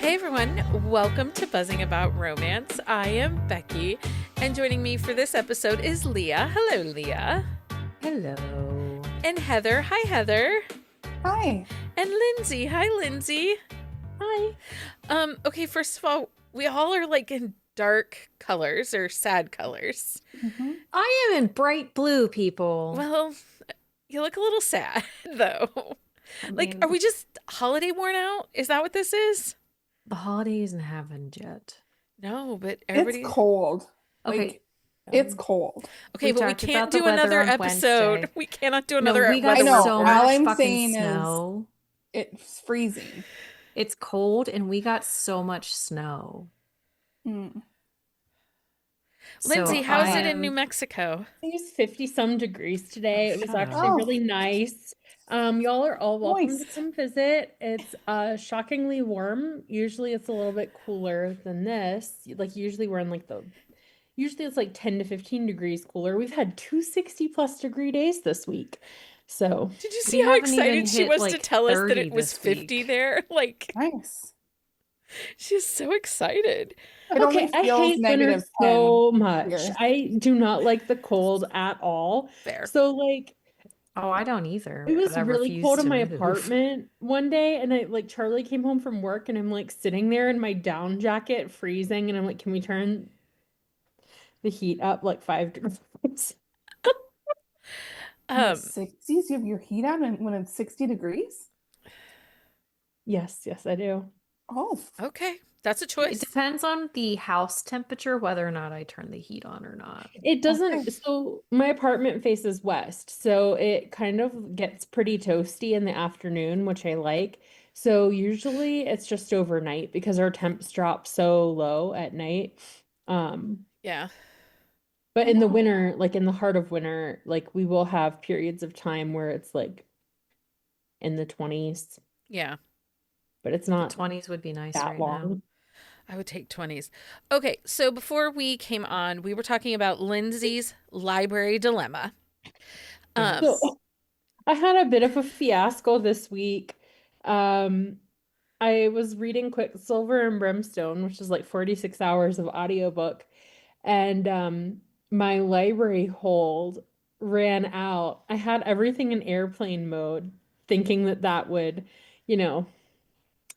Hey everyone, welcome to Buzzing About Romance. I am Becky, and joining me for this episode is Leah. Hello, Leah. Hello. And Heather. Hi, Heather. Hi. And Lindsey. Hi, Lindsey. Hi. Okay, first of all, we all are like in dark colors or sad colors. Mm-hmm. I am in bright blue, people. Well, you look a little sad, though. Are we just holiday worn out? Is that what this is? The holidays haven't yet. No, but everybody... It's cold. Okay. It's cold. Okay, but we can't do another episode. Wednesday. We cannot do another we got episode. I know. so All much I'm fucking saying snow. Is it's freezing. It's cold and we got so much snow. Lindsey, how's it in New Mexico? I think it's 50 some degrees today. It was actually up. really nice. Y'all are all welcome to Moist. come visit. It's shockingly warm. Usually it's a little bit cooler than this. Like usually we're in usually it's like 10 to 15 degrees cooler. We've had 260 plus degree days this week. So did you see how excited she was to tell us that it was 50 there? Nice. She's so excited. Okay, I hate winter so much. Here. I do not like the cold at all. Fair. So oh, I don't either. It was really cold in my apartment one day, and Charlie came home from work, and I'm sitting there in my down jacket, freezing, and I'm like, "Can we turn the heat up 5 degrees?" 60s? You have your heat on when it's 60 degrees? Yes, I do. Oh, okay. That's a choice. It depends on the house temperature, whether or not I turn the heat on or not. It doesn't. Okay. So my apartment faces west, so it kind of gets pretty toasty in the afternoon, which I like. So usually it's just overnight because our temps drop so low at night. Yeah. But in the winter, in the heart of winter, we will have periods of time where it's in the 20s. Yeah. But it's not. The 20s would be nice that right long. now. I would take 20s. Okay, so before we came on, we were talking about Lindsey's library dilemma. So I had a bit of a fiasco this week. I was reading Quicksilver and Brimstone, which is 46 hours of audiobook, and my library hold ran out. I had everything in airplane mode, thinking that would,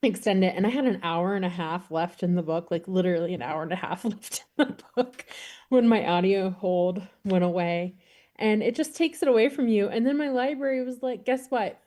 extend it, and I had an hour and a half left in the book, literally an hour and a half left in the book when my audio hold went away, and it just takes it away from you. And then my library was like, guess what,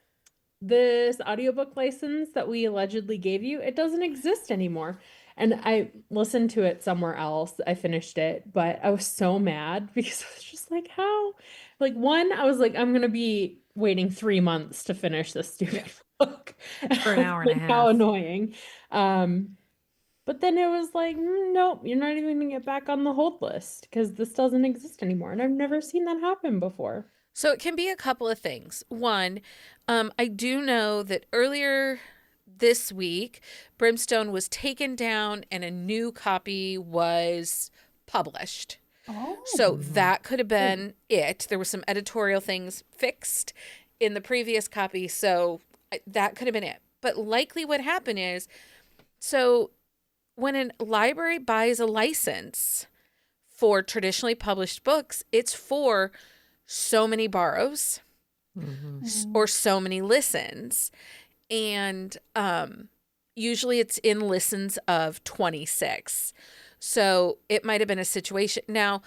this audiobook license that we allegedly gave you, it doesn't exist anymore. And I listened to it somewhere else. I finished it, but I was so mad because I was just how, one, I was I'm gonna be waiting 3 months to finish this stupid book for an hour and a half. How annoying. But then it was nope, you're not even gonna get back on the hold list because this doesn't exist anymore. And I've never seen that happen before. So it can be a couple of things. One, I do know that earlier this week, Brimstone was taken down and a new copy was published. Oh. So that could have been it. There were some editorial things fixed in the previous copy, so that could have been it. But likely what happened is, so when a library buys a license for traditionally published books, it's for so many borrows or so many listens. And usually it's in listens of 26. So it might have been a situation. Now,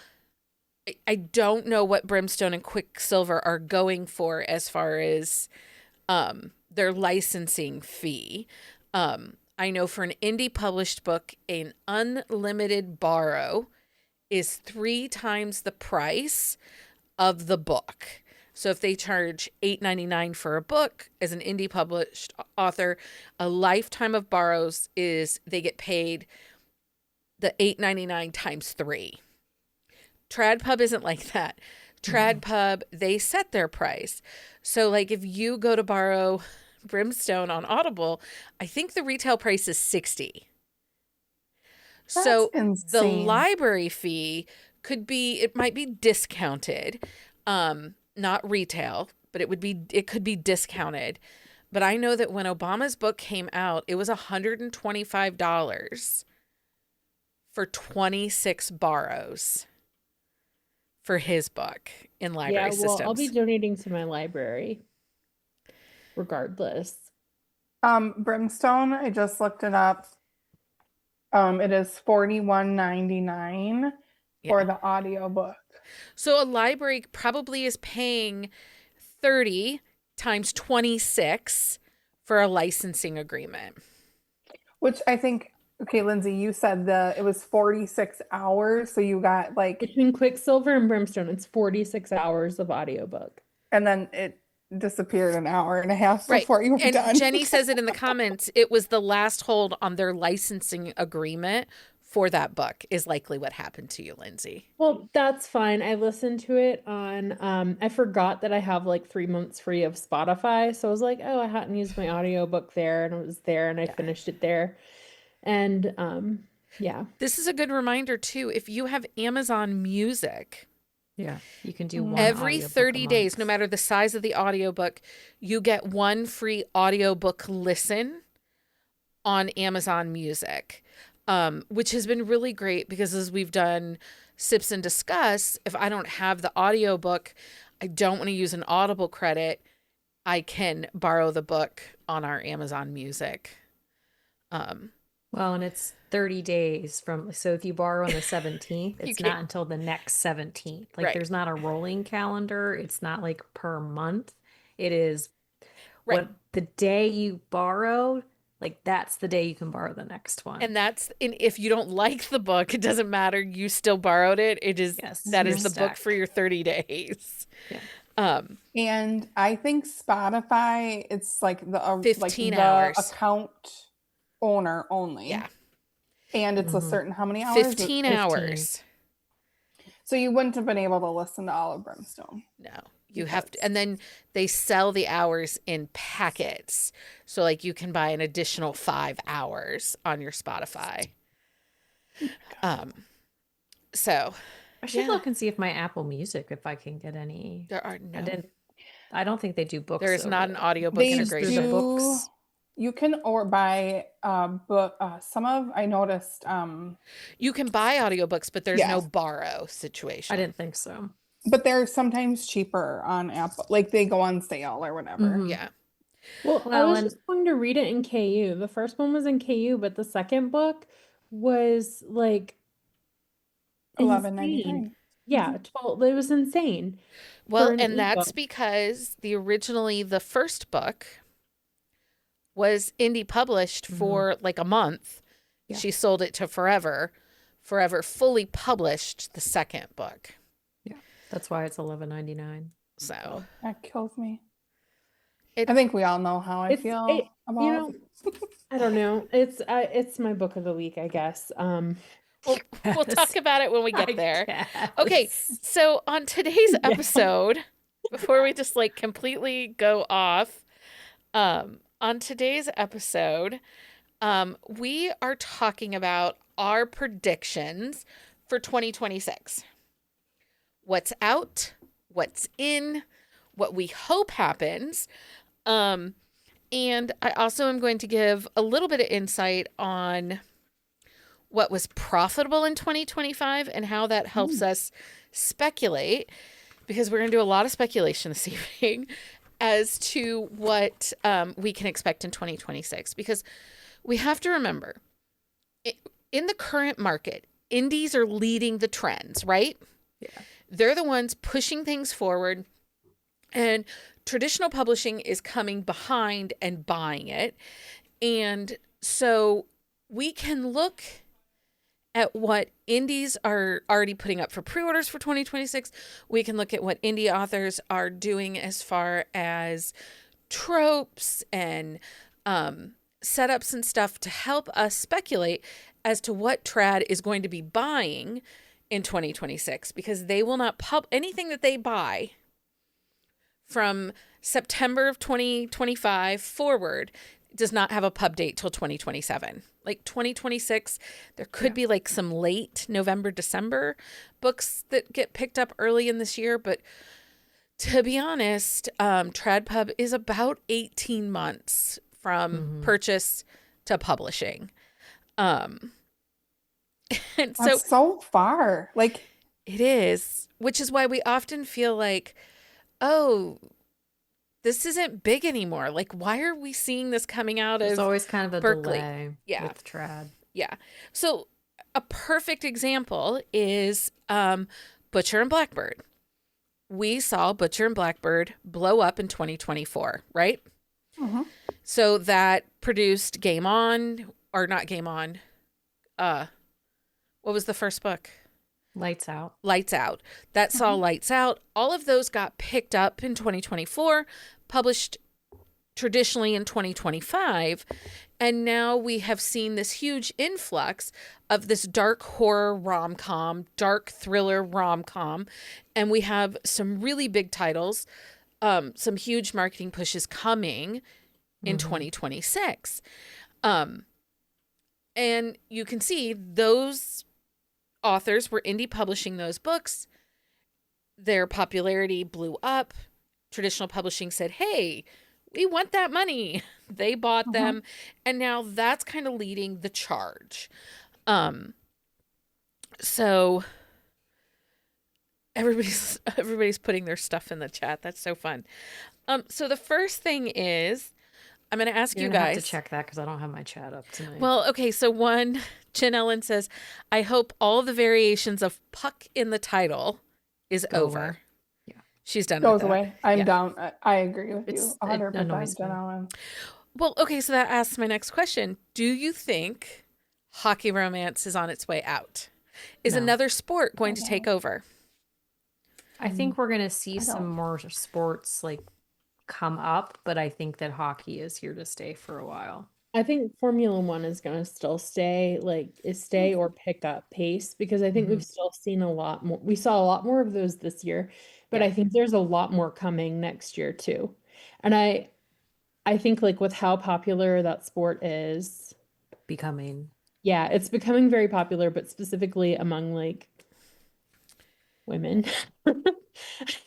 I don't know what Brimstone and Quicksilver are going for as far as their licensing fee. I know for an indie published book, an unlimited borrow is 3 times the price of the book. So if they charge $8.99 for a book as an indie published author, a lifetime of borrows is they get paid the $8.99 times 3. TradPub isn't like that. TradPub, they set their price. So if you go to borrow Brimstone on Audible, I think the retail price is $60. So insane. The library fee it might be discounted. Not retail, but it could be discounted. But I know that when Obama's book came out, it was $125 for 26 borrows for his book in library Yeah, well, I'll be systems. donating to my library regardless. Brimstone, I just looked it up. It is $41.99 for Yeah. the audiobook. So a library probably is paying 30 times 26 for a licensing agreement. Which I think, okay, Lindsay, you said it was 46 hours, so you got like, Between Quicksilver and Brimstone, it's 46 hours of audiobook. and then it disappeared an hour and a half Right. before you were And done. Jenny says it in the comments. It was the last hold on their licensing agreement for that book is likely what happened to you, Lindsay. Well, that's fine. I listened to it on, I forgot that I have like 3 months free of Spotify. So I was like, oh, I hadn't used my audiobook there, and it was there, and I finished it there. And yeah. This is a good reminder too. If you have Amazon Music, Yeah, you can do one every audiobook a 30 days, month. no matter the size of the audiobook, you get one free audiobook listen on Amazon Music, which has been really great because as we've done Sips and Discuss, if I don't have the audiobook, I don't want to use an Audible credit, I can borrow the book on our Amazon Music. Well, and it's 30 days so if you borrow on the 17th, it's can't- not until the next 17th. Like Right. there's not a rolling calendar. It's not like per month. It is Right. what the day you borrow, like that's the day you can borrow the next one. And if you don't like the book, it doesn't matter. You still borrowed it. That is you're the book stuck. for your 30 days. Yeah. And I think Spotify, it's like the 15 the hours. account owner only. Yeah. And it's a Mhm. certain how many hours? 15 15. hours. So you wouldn't have been able to listen to all of Brimstone. No, you have to. And then they sell the hours in packets. So like you can buy an additional 5 hours on your Spotify. So I should yeah. look and see if my Apple Music, if I can get any. there are no, I don't think they do books. there is not an over audiobook They integration. through the do. books. You can or buy book. Some of I noticed. You can buy audiobooks, but there's no Yes. borrow situation. I didn't think so. But they're sometimes cheaper on Apple. Like they go on sale or whatever. Mhm. Yeah. Well, I Well, was and- just going to read it in KU. The first one was in KU, but the second book was like $11.99. insane. Yeah, 12. It was insane. Well, for an and that's ebook. because the first book was indie published for like a month. Yeah. She sold it to Forever. Forever fully published the second book. That's why it's $11.99. So That kills me. It- I think we all know how I It's- feel it- about. you know, I don't know. It's my book of the week, I guess. we'll talk about it when we get there. Yes. Okay, so on today's episode, before we just like completely go off, on today's episode, we are talking about our predictions for 2026. What's out, what's in, what we hope happens. And I also am going to give a little bit of insight on what was profitable in 2025 and how that helps us speculate, because we're going to do a lot of speculation this evening as to what we can expect in 2026. Because we have to remember, in the current market, indies are leading the trends, right? Yeah. They're the ones pushing things forward, and traditional publishing is coming behind and buying it. And so we can look at what indies are already putting up for pre-orders for 2026. We can look at what indie authors are doing as far as tropes and setups and stuff to help us speculate as to what trad is going to be buying in 2026, because they will not anything that they buy from September of 2025 forward does not have a pub date till 2027. Like 2026, there could be like some late November, December books that get picked up early in this year, but To be honest, TradPub is about 18 months from purchase to publishing. And so That's so far. Like, it is, which is why we often feel like, oh, this isn't big anymore. Like, why are we seeing this coming out There's of always kind of a Berkeley? delay Yeah. with trad. Yeah. So a perfect example is Butcher and Blackbird. We saw Butcher and Blackbird blow up in 2024, right? So that produced Game On, or not Game On. What was the first book? Lights Out. Lights Out. That saw Lights Out. All of those got picked up in 2024, published traditionally in 2025. And now we have seen this huge influx of this dark horror rom-com, dark thriller rom-com. And we have some really big titles, some huge marketing pushes coming in 2026. And you can see those authors were indie publishing those books. Their popularity blew up. Traditional publishing said, hey, we want that money. They bought them. And now that's kind of leading the charge. So everybody's putting their stuff in the chat. That's so fun. So the first thing is, I'm going to ask you You're gonna guys. have to check that because I don't have my chat up tonight. Well, okay, so one, Chin Ellen says, I hope all the variations of Puck in the title is Go over. away. Yeah. She's done goes with that. away. I'm Yeah. down. I agree with you It 100%, annoys me. Jen Ellen. Well, okay, so that asks my next question. Do you think hockey romance is on its way out? Is No. another sport going to take over? I think we're gonna see I some don't- more sports like come up, but I think that hockey is here to stay for a while. I think Formula One is going to still stay or pick up pace because I think we've still seen a lot more. We saw a lot more of those this year, but Yeah. I think there's a lot more coming next year too. And I think like with how popular that sport is, Becoming. yeah, it's becoming very popular, but specifically among like women.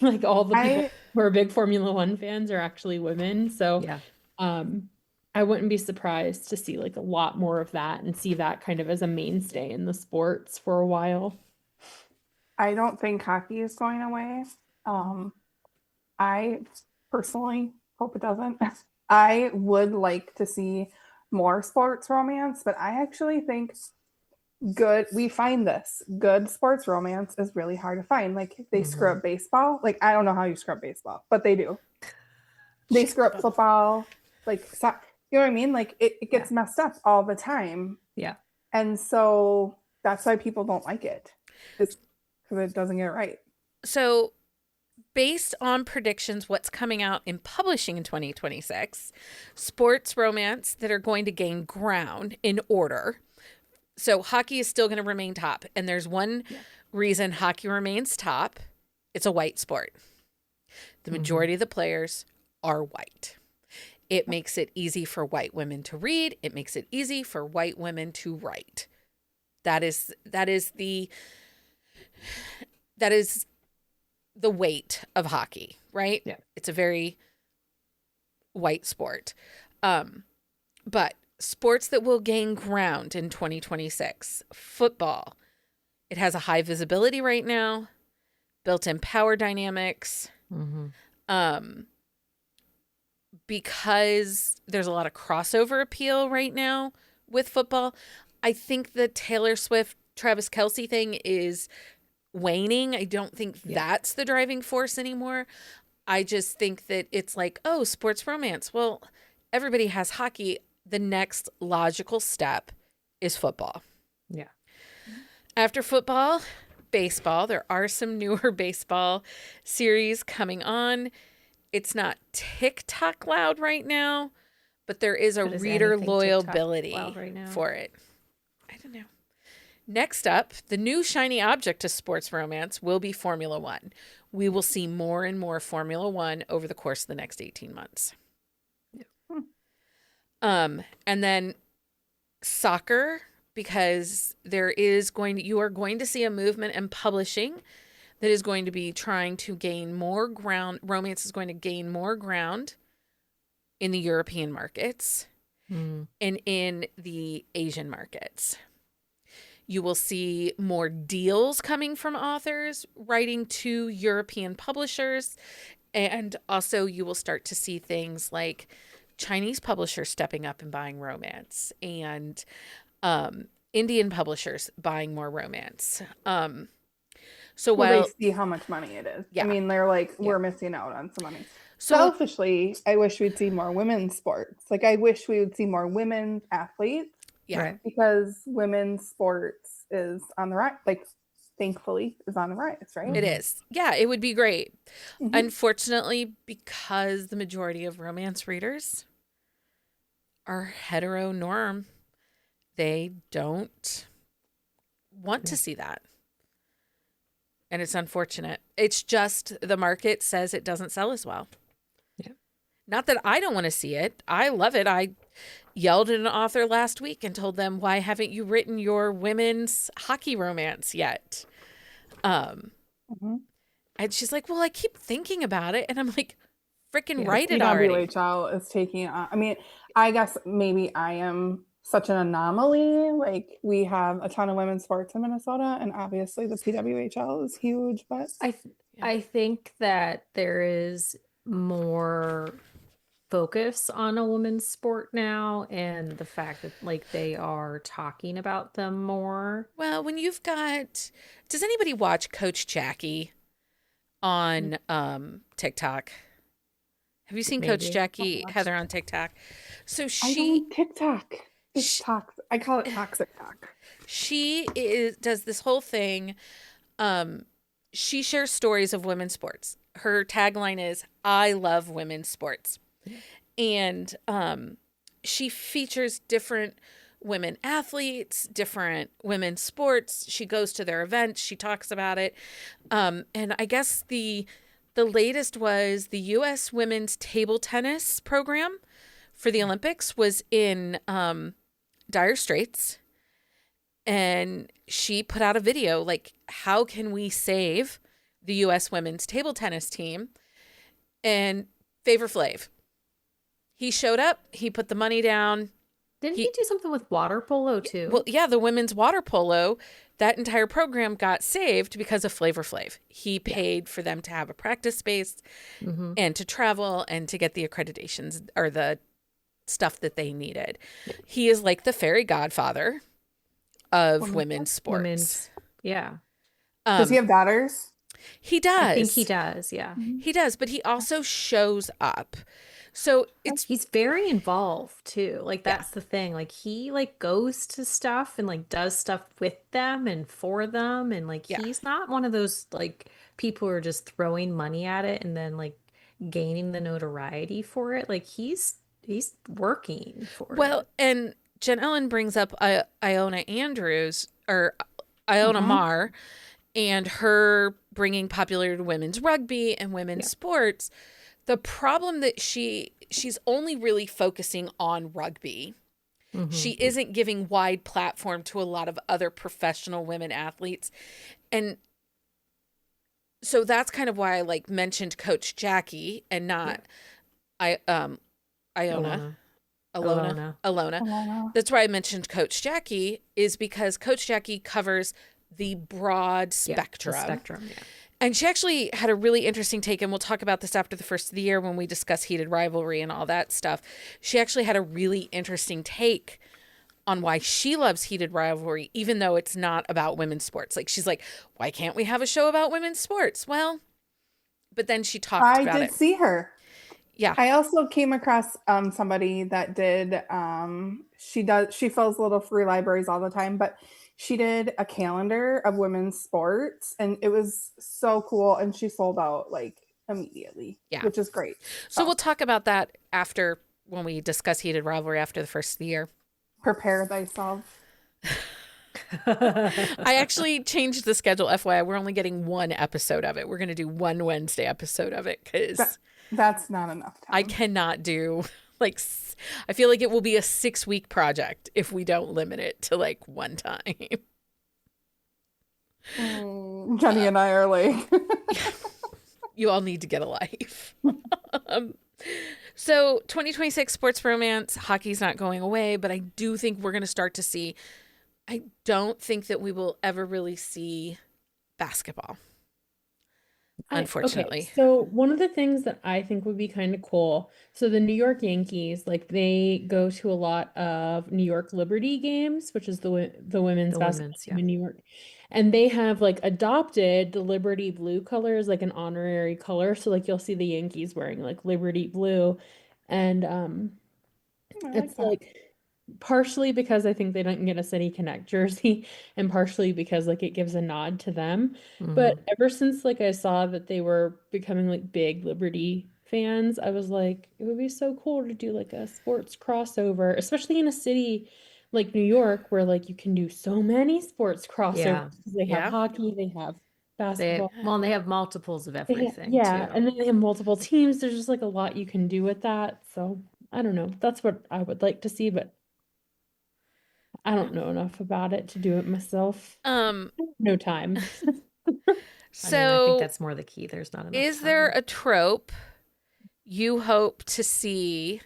Like all the people who are big Formula One fans are actually women. So Yeah. I wouldn't be surprised to see like a lot more of that and see that kind of as a mainstay in the sports for a while. I don't think hockey is going away. I personally hope it doesn't. I would like to see more sports romance, but I actually think we find this good sports romance is really hard to find. Like they screw up baseball. Like I don't know how you screw up baseball, but they do. They screw up football. Like you know what I mean? Like it gets messed up all the time. Yeah. And so that's why people don't like it. It's because it doesn't get it right. So based on predictions, what's coming out in publishing in 2026, sports romance that are going to gain ground in order. So hockey is still going to remain top. And there's one reason hockey remains top. It's a white sport. The majority of the players are white. It makes it easy for white women to read. It makes it easy for white women to write. That is the weight of hockey, right? Yeah. It's a very white sport. But sports that will gain ground in 2026, football. It has a high visibility right now, built-in power dynamics. Because there's a lot of crossover appeal right now with football. I think the Taylor Swift, Travis Kelce thing is waning. I don't think that's the driving force anymore. I just think that it's like, oh, sports romance. Well, everybody has hockey. The next logical step is football. Yeah. After football, baseball. There are some newer baseball series coming on. It's not TikTok loud right now, but there is a But is reader anything TikTok loyalty loud right now? for it. I don't know. Next up, the new shiny object to sports romance will be Formula One. We will see more and more Formula One over the course of the next 18 months. And then soccer, because you are going to see a movement in publishing that is going to be trying to gain more ground. Romance is going to gain more ground in the European markets and in the Asian markets. You will see more deals coming from authors writing to European publishers. And also you will start to see things like Chinese publishers stepping up and buying romance, and Indian publishers buying more romance. So Well, while they see how much money it is. Yeah. I mean, they're like, we're missing out on some money. So Selfishly, I wish we'd see more women's sports. Like, I wish we would see more women athletes yeah, Right. because women's sports is on the rise. Like, thankfully, is on the rise, right? it is. Yeah, it would be great. Mhm. Unfortunately, because the majority of romance readers are heteronorm, they don't want to see that. And it's unfortunate. It's just the market says it doesn't sell as well. Yeah. Not that I don't want to see it. I love it. I yelled at an author last week and told them, why haven't you written your women's hockey romance yet? Mhm. And she's like, well, I keep thinking about it. And I'm like, freaking Yeah, write it already. PWHL is taking on, I mean, I guess maybe I am such an anomaly. Like, we have a ton of women's sports in Minnesota, and obviously the PWHL is huge, but I think that there is more focus on a women's sport now, and the fact that like they are talking about them more. Well, when you've got, does anybody watch Coach Jackie on TikTok? Have you seen Coach Maybe. Jackie watched. Heather on TikTok? So I she don't TikTok. It's Sh- toxic. I call it toxic talk. does this whole thing. She shares stories of women's sports. Her tagline is, I love women's sports. And she features different women athletes, different women's sports. She goes to their events. She talks about it. And I guess the latest was the U.S. women's table tennis program for the Olympics was in dire straits. And she put out a video like, how can we save the U.S. women's table tennis team? And Favor Flav, he showed up. He put the money down. Didn't he do something with water polo too? Well, yeah, the women's water polo, that entire program got saved because of Flavor Flav. He paid for them to have a practice space Mhm. and to travel and to get the accreditations or the stuff that they needed. He is like the fairy godfather of women's sports. Women's, yeah. Does he have daughters? He does. I think he does, yeah. He does, but he also shows up. So it's He's very involved too. Like that's the thing. Like he like goes to stuff and like does stuff with them and for them, and like he's not one of those like people who are just throwing money at it and then like gaining the notoriety for it. Like he's working for it. and Jen Ellen brings up Iona Andrews or Iona Marr and her bringing popular to women's rugby and women's sports. The problem that she's only really focusing on rugby. Mhm. She isn't giving wide platform to a lot of other professional women athletes. And so that's kind of why I like mentioned Coach Jackie and not Alona. That's why I mentioned Coach Jackie, is because Coach Jackie covers the broad spectrum. The spectrum, yeah. And she actually had a really interesting take, and we'll talk about this after the first of the year when we discuss heated rivalry and all that stuff. She actually had a really interesting take on why she loves heated rivalry, even though it's not about women's sports. Like, she's like, why can't we have a show about women's sports? Well, but then she talked about it. I did see her. Yeah. I also came across somebody that did she fills little free libraries all the time, but she did a calendar of women's sports and it was so cool, and she sold out like immediately. Yeah. Which is great. So we'll talk about that after, when we discuss heated rivalry after the first of the year. Prepare thyself. I actually changed the schedule, FYI. We're only getting one episode of it. We're going to do one Wednesday episode of it because that's not enough time. I cannot do like, I feel like it will be a 6-week project if we don't limit it to like one time. Jenny and I are like, you all need to get a life. So 2026 sports romance, hockey's not going away, but I do think we're going to start to see, I don't think that we will ever really see basketball, unfortunately. Okay, so one of the things that I think would be kind of cool, so the New York Yankees, like they go to a lot of New York Liberty games, which is the women's The basketball women's, team yeah. in New York. And they have like adopted the Liberty blue color as like an honorary color. So like you'll see the Yankees wearing like Liberty blue. And I like it's that. like partially because I think they don't get a City Connect jersey, and partially because like it gives a nod to them. But ever since like I saw that they were becoming like big Liberty fans, I was like, it would be so cool to do like a sports crossover, especially in a city like New York where like you can do so many sports crossovers. Yeah. 'Cause they have Yeah. hockey, they have basketball. And they have multiples of everything Yeah, too. and then they have multiple teams. There's just like a lot you can do with that. So I don't know. That's what I would like to see, but I don't know enough about it to do it myself. No time. I mean, I think So that's more the key. There's not enough is there time. a trope you hope to see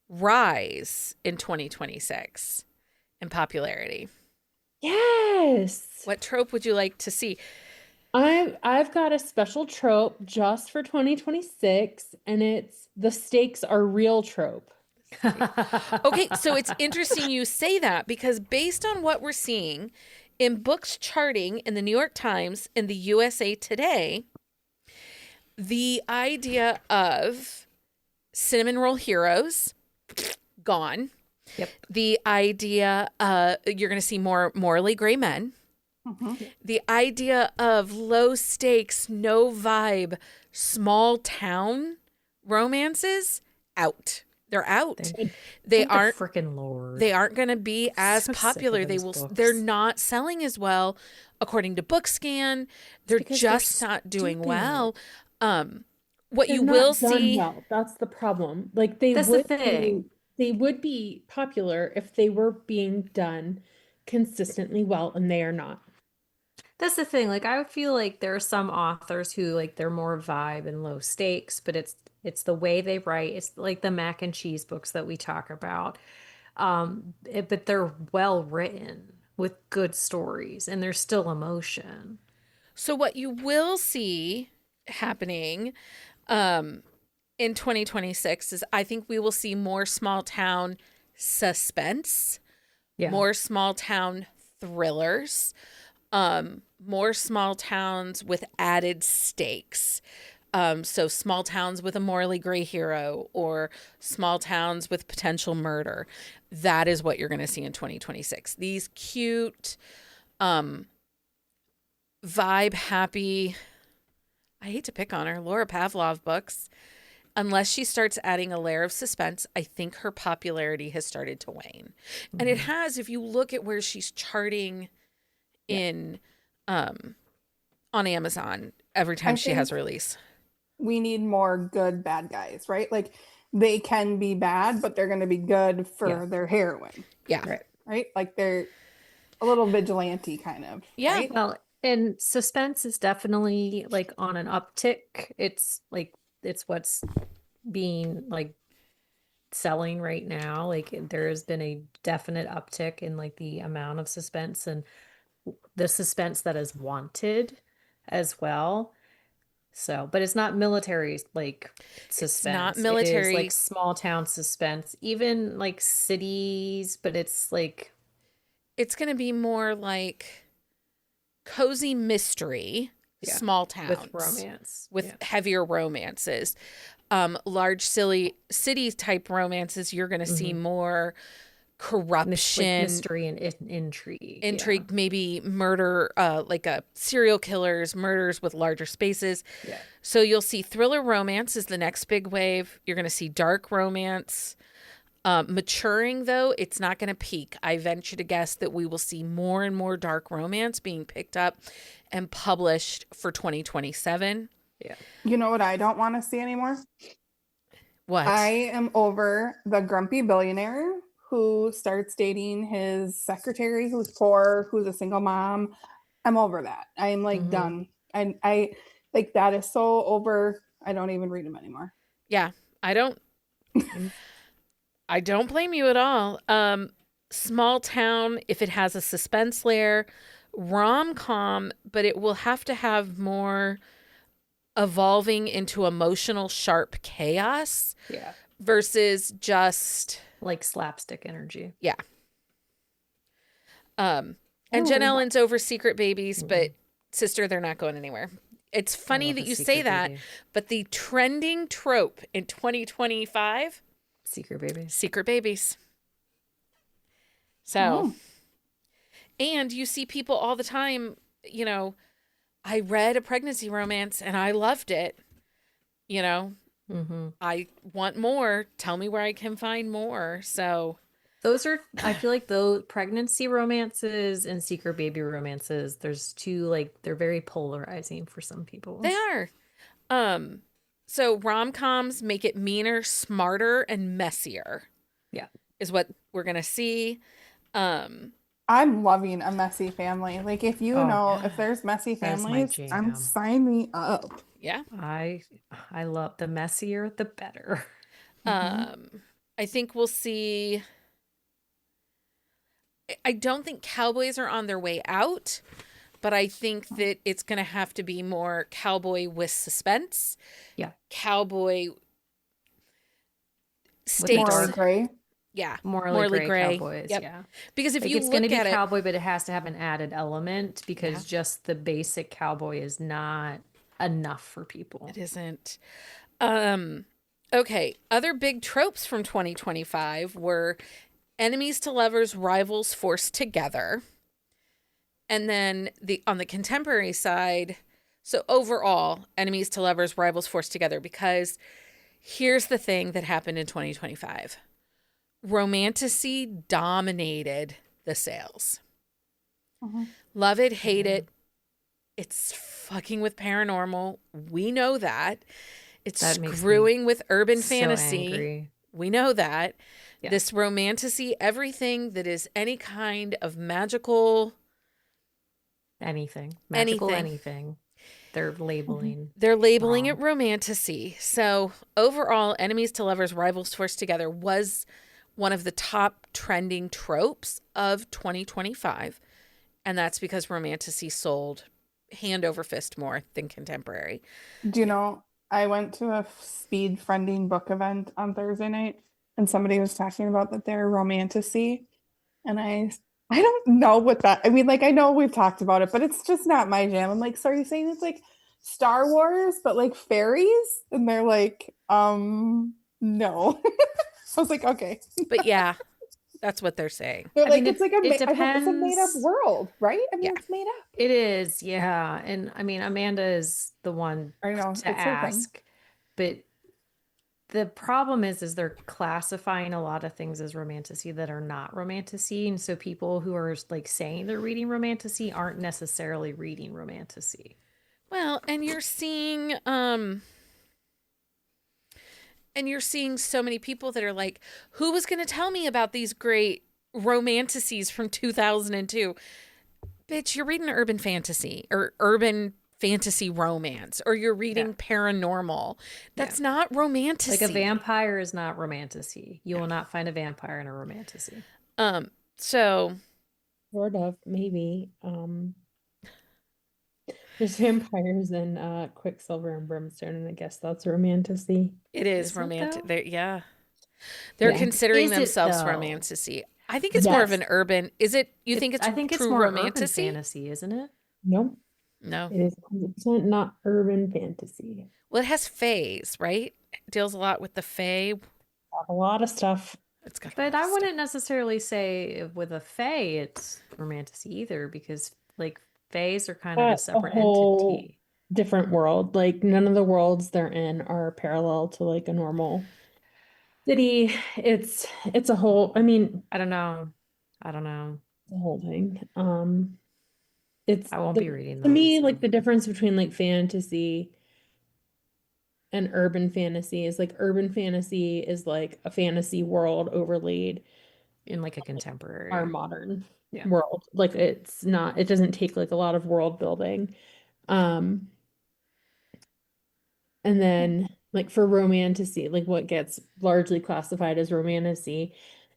rise in 2026 in popularity? Yes. What trope would you like to see? I've got a special trope just for 2026, and it's the stakes are real trope. Okay, so it's interesting you say that because based on what we're seeing in books charting in the New York Times and the USA Today, the idea of cinnamon roll heroes gone. Yep. The idea you're going to see more morally gray men. Mhm. The idea of low stakes, no vibe, small town romances out. They're out. They aren't freaking Lord. They aren't going to be as so sick of popular. They those will. books. They're not selling as well, according to BookScan. They're because they're just not doing stupid. well. What They're you not will done see. well. That's the problem. Like they That's the would thing. they would be popular if they were being done consistently well, and they are not. That's the thing. Like I feel like there are some authors who like they're more vibe and low stakes, but it's the way they write. It's like the mac and cheese books that we talk about. But they're well written with good stories and there's still emotion. So what you will see happening in 2026 is I think we will see more small town suspense, Yeah. more small town thrillers, more small towns with added stakes. So small towns with a morally gray hero or small towns with potential murder. That is what you're going to see in 2026. These cute, vibe happy, I hate to pick on her, Laura Pavlov books. Unless she starts adding a layer of suspense, I think her popularity has started to wane. And it has, if you look at where she's charting in on Amazon every time she has a release. We need more good bad guys, right? Like they can be bad, but they're going to be good for their heroine. Yeah. Right? Like they're a little vigilante kind of. Yeah. Right? Well, and suspense is definitely like on an uptick. It's like it's what's being like selling right now. Like there has been a definite uptick in like the amount of suspense and the suspense that is wanted as well. So, but it's not military like suspense. not It is military. like small town suspense, even like cities, but it's like It's going to be more like cozy mystery, small towns. with romance. With heavier romances. Large, silly city type romances, you're going to see more corruption, mystery and intrigue. maybe murder, like a serial killers, murders with larger spaces. Yeah. So you'll see thriller romance is the next big wave. You're going to see dark romance. Maturing, though, it's not going to peak. I venture to guess that we will see more and more dark romance being picked up and published for 2027. Yeah. You know what I don't want to see anymore? What? I am over the grumpy billionaire who starts dating his secretary who's poor, who's a single mom. I'm over that. I'm like done. And I like that is so over. I don't even read them anymore. Yeah, I don't blame you at all. Small town, if it has a suspense layer, rom-com, but it will have to have more evolving into emotional sharp chaos. Yeah. Versus just like slapstick energy. Yeah. And Jen Ellen's over Secret Babies, but sister, they're not going anywhere. It's funny that you say that, but the trending trope in 2025, Secret Babies. Secret Babies. So, and you see people all the time, you know, I read a pregnancy romance and I loved it. You know, I want more. Tell me where I can find more. So those are, I feel like those pregnancy romances and secret baby romances, there's two, like, they're very polarizing for some people. They are. So rom-coms make it meaner, smarter, and messier. Yeah. Is what we're going to see. I'm loving a messy family. Like, if you know, if there's messy families, sign me up. Yeah. I love the messier, the better. I think we'll see. I don't think cowboys are on their way out, but I think that it's going to have to be more cowboy with suspense. Yeah. Cowboy stakes. Morally gray. Yeah. Morally gray cowboys. Yep. Yeah. Because if you it's look going to be at cowboy, but it has to have an added element because just the basic cowboy is not enough for people. It isn't. Okay. Other big tropes from 2025 were enemies to lovers, rivals forced together. And then on the contemporary side, so overall, enemies to lovers, rivals forced together, because here's the thing that happened in 2025. Romantasy dominated the sales. Love it, hate it. It's fucking with paranormal. We know that. It's screwing with urban fantasy. Angry. We know that. Yeah. This romantasy, everything that is any kind of magical. Anything. Magical anything. They're labeling. They're labeling it romantasy. So overall, enemies to lovers, rivals forced together was one of the top trending tropes of 2025. And that's because romantasy sold hand over fist more than contemporary. Do you know, I went to a speed friending book event on Thursday night and somebody was talking about that they're romantasy. And I don't know what that, I mean, like, I know we've talked about it, but it's just not my jam. I'm like, so are you saying it's like Star Wars, but like fairies? And they're like, no. I was like, okay. But yeah, that's what they're saying. They're like, it's like it's a made up world, right? I mean, it's made up. It is, yeah. And I mean, Amanda is the one to ask. But the problem is they're classifying a lot of things as romantasy that are not romantasy. And so people who are like saying they're reading romantasy aren't necessarily reading romantasy. Well, and you're seeing so many people that are like, who was going to tell me about these great romantasies from 2002? Bitch, you're reading urban fantasy or urban fantasy romance, or you're reading paranormal. That's not romantasy. Like a vampire is not romantasy. You will not find a vampire in a romantasy. So sort of, maybe. There's vampires in Quicksilver and Brimstone, and I guess that's romantasy. It is romantic. They're considering themselves romantasy. I think it's more of an urban. Is it? You think it's? I think true it's more romantasy? urban fantasy, isn't it? No. No. It is 100% not urban fantasy. Well, it has fays, right? It deals a lot with the fae. A lot of stuff. But I wouldn't necessarily say with a fae it's romantasy either, because like fays are kind of a separate entity. Different world. Like none of the worlds they're in are parallel to like a normal city. It's a whole, I mean, I don't know. The whole thing. I won't be reading those. To me, like the difference between like fantasy and urban fantasy is like urban fantasy is like a fantasy world overlaid in like a contemporary. Our modern Yeah. world. Like it doesn't take like a lot of world building. And then like for romantasy, like what gets largely classified as romantasy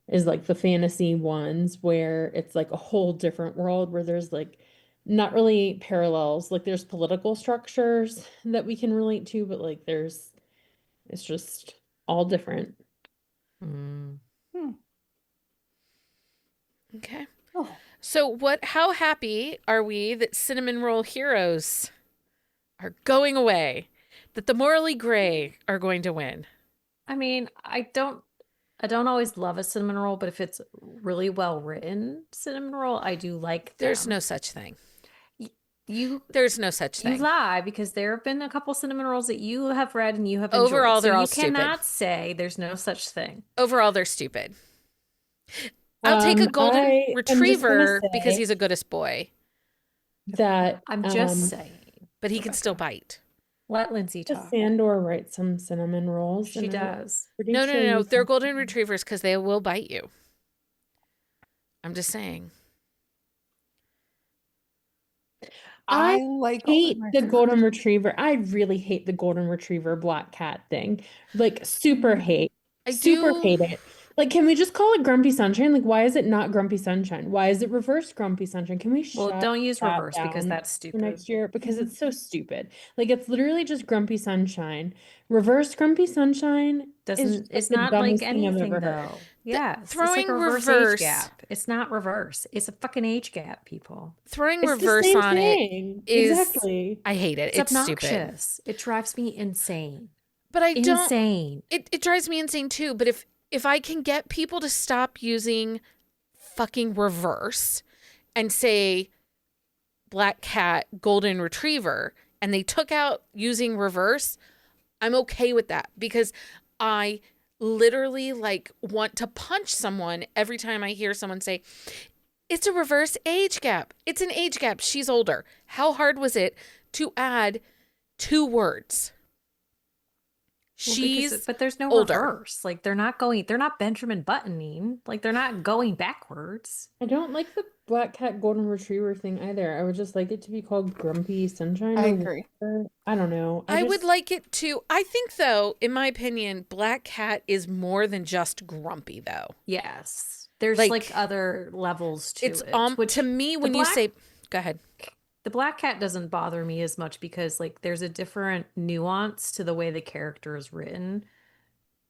is like the fantasy ones where it's like a whole different world where there's like not really parallels. Like there's political structures that we can relate to, but like it's just all different. Mm. Okay. Oh. So how happy are we that cinnamon roll heroes are going away? That the morally gray are going to win? I mean, I don't always love a cinnamon roll, but if it's really well written cinnamon roll, I do like them. There's no such thing. You There's no such You thing. lie because there have been a couple cinnamon rolls that you have read and you have Overall, enjoyed. they're So all you stupid. cannot say there's no such thing. Overall, they're stupid. I'll take a golden retriever because he's a goodest boy. That I'm just saying. But he can still bite. Let Lindsey talk. Sandor writes some cinnamon rolls. She does. No. They're golden retrievers because they will bite you. I'm just saying. I like hate the golden retriever. I really hate the golden retriever black cat thing. Like super hate. Super hate it. Like, can we just call it Grumpy Sunshine? Like, why is it not Grumpy Sunshine? Why is it reverse Grumpy Sunshine? Can we shut don't use that reverse because down that's for stupid. next year? Because it's so stupid. Like, it's literally just Grumpy Sunshine. Reverse Grumpy Sunshine It's the not dumbest like thing I've anything ever heard. though. Yes, throwing it's like a reverse age gap. It's not reverse. It's a fucking age gap, people. Throwing It's the reverse same on thing. it is Exactly. I hate it. It's obnoxious. stupid. It drives me insane. But I don't. Insane. It drives me insane too. But if I can get people to stop using fucking reverse and say black cat, golden retriever, and they took out using reverse, I'm okay with that because I literally like want to punch someone every time I hear someone say, it's a reverse age gap. It's an age gap. She's older. How hard was it to add 2 words? But there's no older. reverse. Like they're not Benjamin buttoning. Like they're not going backwards. I don't like the black cat golden retriever thing either. I would just like it to be called Grumpy Sunshine. I agree. I don't know. I would like it to. I think though, in my opinion, black cat is more than just grumpy though. Yes. There's like other levels to it. Which to me, when you say, go ahead. The black cat doesn't bother me as much because like there's a different nuance to the way the character is written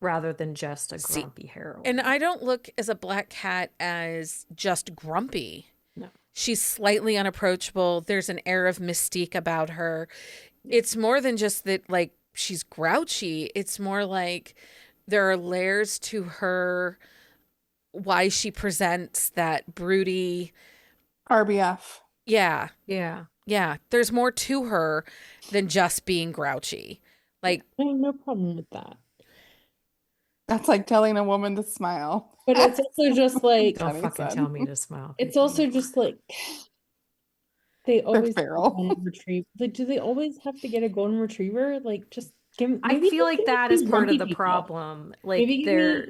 rather than just a grumpy heroine. And I don't look as a black cat as just grumpy. No. She's slightly unapproachable. There's an air of mystique about her. It's more than just that like she's grouchy. It's more like there are layers to her, why she presents that broody RBF. Yeah. Yeah. Yeah. There's more to her than just being grouchy. Like, I have no problem with that. That's like telling a woman to smile. But it's also just like, don't fucking tell me to smile. It's also just like they always feral. retrieve. Like, do they always have to get a golden retriever? Like, just give. I feel like that is part of the problem. Like they're.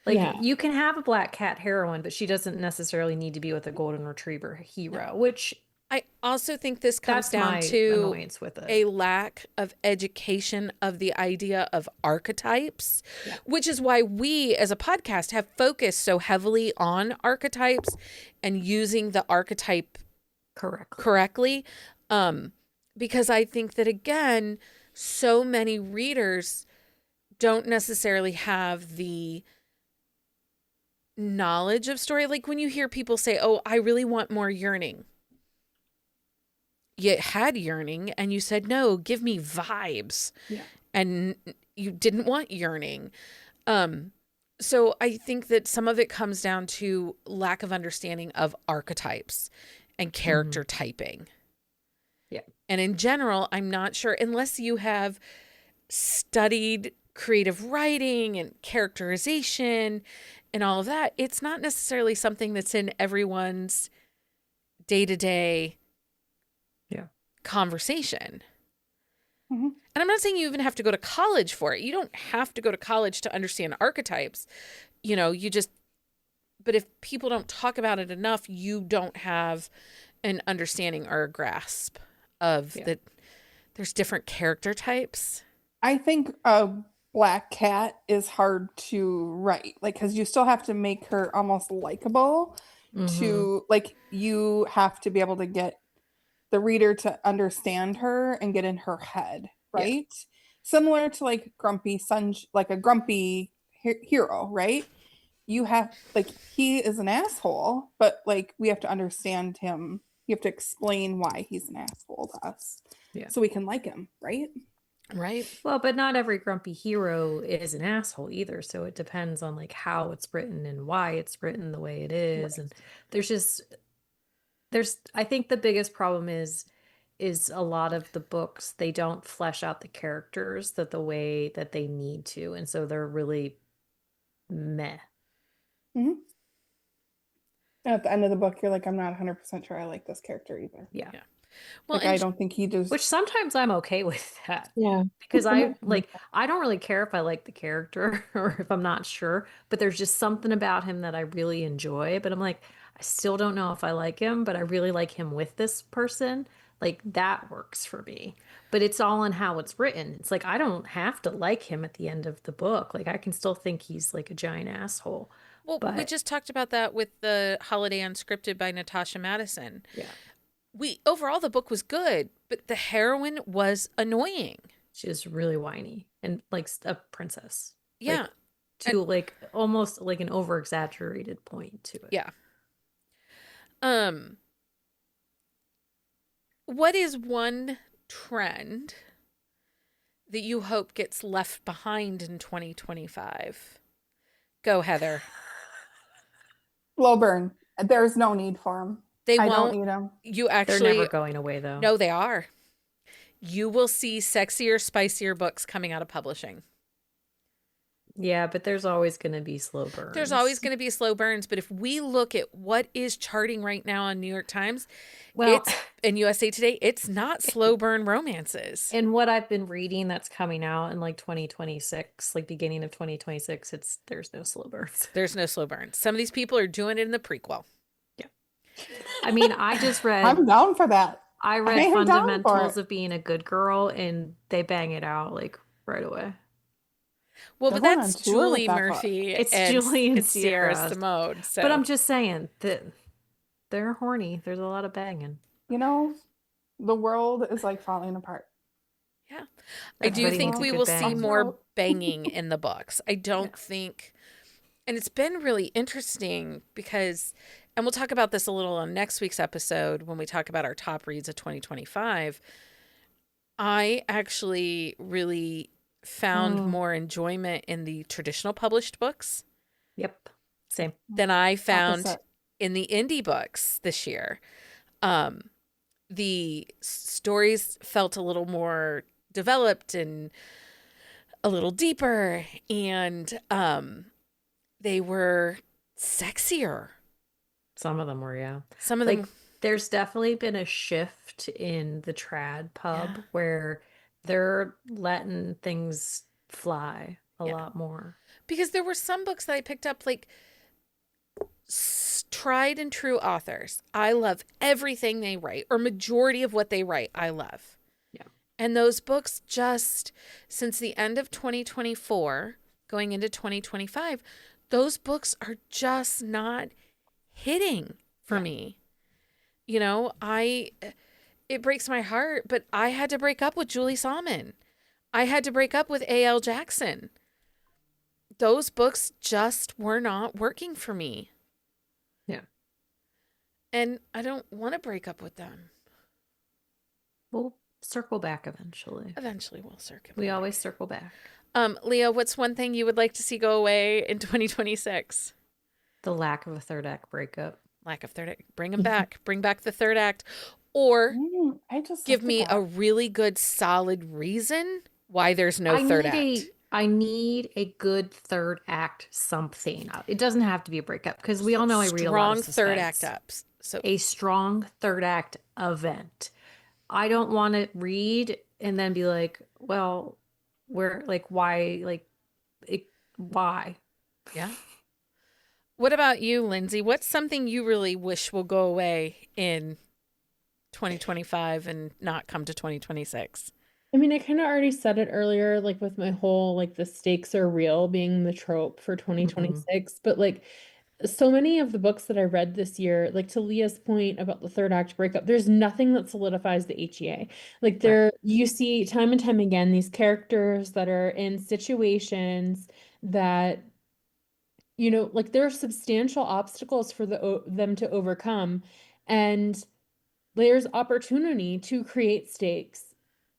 Like you can have a black cat heroine, but she doesn't necessarily need to be with a golden retriever hero, which I also think this comes down to a lack of education of the idea of archetypes, which is why we as a podcast have focused so heavily on archetypes and using the archetype correctly. Because I think that, again, so many readers don't necessarily have the knowledge of story. Like when you hear people say, oh, I really want more yearning. You had yearning and you said, no, give me vibes. Yeah. And you didn't want yearning. So I think that some of it comes down to lack of understanding of archetypes and character typing. Yeah. And in general, I'm not sure, unless you have studied creative writing and characterization and all of that, it's not necessarily something that's in everyone's day-to-day conversation. Mm-hmm. And I'm not saying you even have to go to college for it. You don't have to go to college to understand archetypes. You know, you just but if people don't talk about it enough, you don't have an understanding or a grasp of that there's different character types. I think a black cat is hard to write, like, because you still have to make her almost likable to, like, you have to be able to get the reader to understand her and get in her head, right? Similar to like like a grumpy hero, right? You have, like, he is an asshole, but like we have to understand him. You have to explain why he's an asshole to us, so we can like him, right? Right. Well, but not every grumpy hero is an asshole either. So it depends on like how it's written and why it's written the way it is. And I think the biggest problem is a lot of the books, they don't flesh out the characters the way that they need to. And so they're really meh. And at the end of the book, you're like, I'm not 100% sure I like this character either. Yeah. Well, Like, I don't think he does. Which sometimes I'm okay with that. Yeah. Because I don't really care if I like the character or if I'm not sure, but there's just something about him that I really enjoy. But I'm like, I still don't know if I like him, but I really like him with this person. Like, that works for me. But it's all in how it's written. It's like, I don't have to like him at the end of the book. Like, I can still think he's like a giant asshole. Well, we just talked about that with the Holiday Unscripted by Natasha Madison. Yeah. Overall, the book was good, but the heroine was annoying. She was really whiny and like a princess. Yeah. Like, to like almost like an over exaggerated point to it. Yeah. What is one trend that you hope gets left behind in 2025? Go, Heather. Slow burn. There's no need for them. I don't need them. They're never going away, though. No, they are. You will see sexier, spicier books coming out of publishing. Yeah, but there's always going to be slow burns. There's always going to be slow burns. But if we look at what is charting right now on New York Times, and USA Today, it's not slow burn romances. And what I've been reading that's coming out in like 2026, like beginning of 2026, there's no slow burns. There's no slow burns. Some of these people are doing it in the prequel. Yeah. I mean, I just read. I'm down for that. I read Fundamentals of Being a Good Girl, and they bang it out like right away. Well, but that's Julie Murphy. It's Julie and Sierra Simone. So. But I'm just saying that they're horny. There's a lot of banging. You know, the world is like falling apart. Yeah. I do think we will see more banging in the books. I don't think, and it's been really interesting because, and we'll talk about this a little on next week's episode when we talk about our top reads of 2025. I actually really found more enjoyment in the traditional published books. Yep. Same. Than I found in the indie books this year. The stories felt a little more developed and a little deeper, and they were sexier. Some of them were, yeah. Some of them. There's definitely been a shift in the trad pub where they're letting things fly a lot more. Because there were some books that I picked up, like tried and true authors. I love everything they write, or majority of what they write, I love. Yeah. And those books just, since the end of 2024, going into 2025, those books are just not hitting for me. You know, it breaks my heart, but I had to break up with Julie Salmon. I had to break up with A.L. Jackson. Those books just were not working for me. Yeah. And I don't want to break up with them. We'll circle back eventually. Eventually we'll circle back. We always circle back. Leah, what's one thing you would like to see go away in 2026? The lack of a third act breakup. Lack of third act. Bring them back. Bring back the third act. Or give me a really good, solid reason why there's no third act. I need a good third act something. It doesn't have to be a breakup because we all know I read a lot of suspense. Strong third act ups. So a strong third act event. I don't want to read and then be like, well, why? Why? Yeah. What about you, Lindsay? What's something you really wish will go away in 2025 and not come to 2026? I mean, I kind of already said it earlier, like with my whole, like, the stakes are real being the trope for 2026. But like, so many of the books that I read this year, like to Leah's point about the third act breakup, there's nothing that solidifies the HEA. Like you see time and time again these characters that are in situations that, like, there are substantial obstacles for them to overcome, and there's opportunity to create stakes,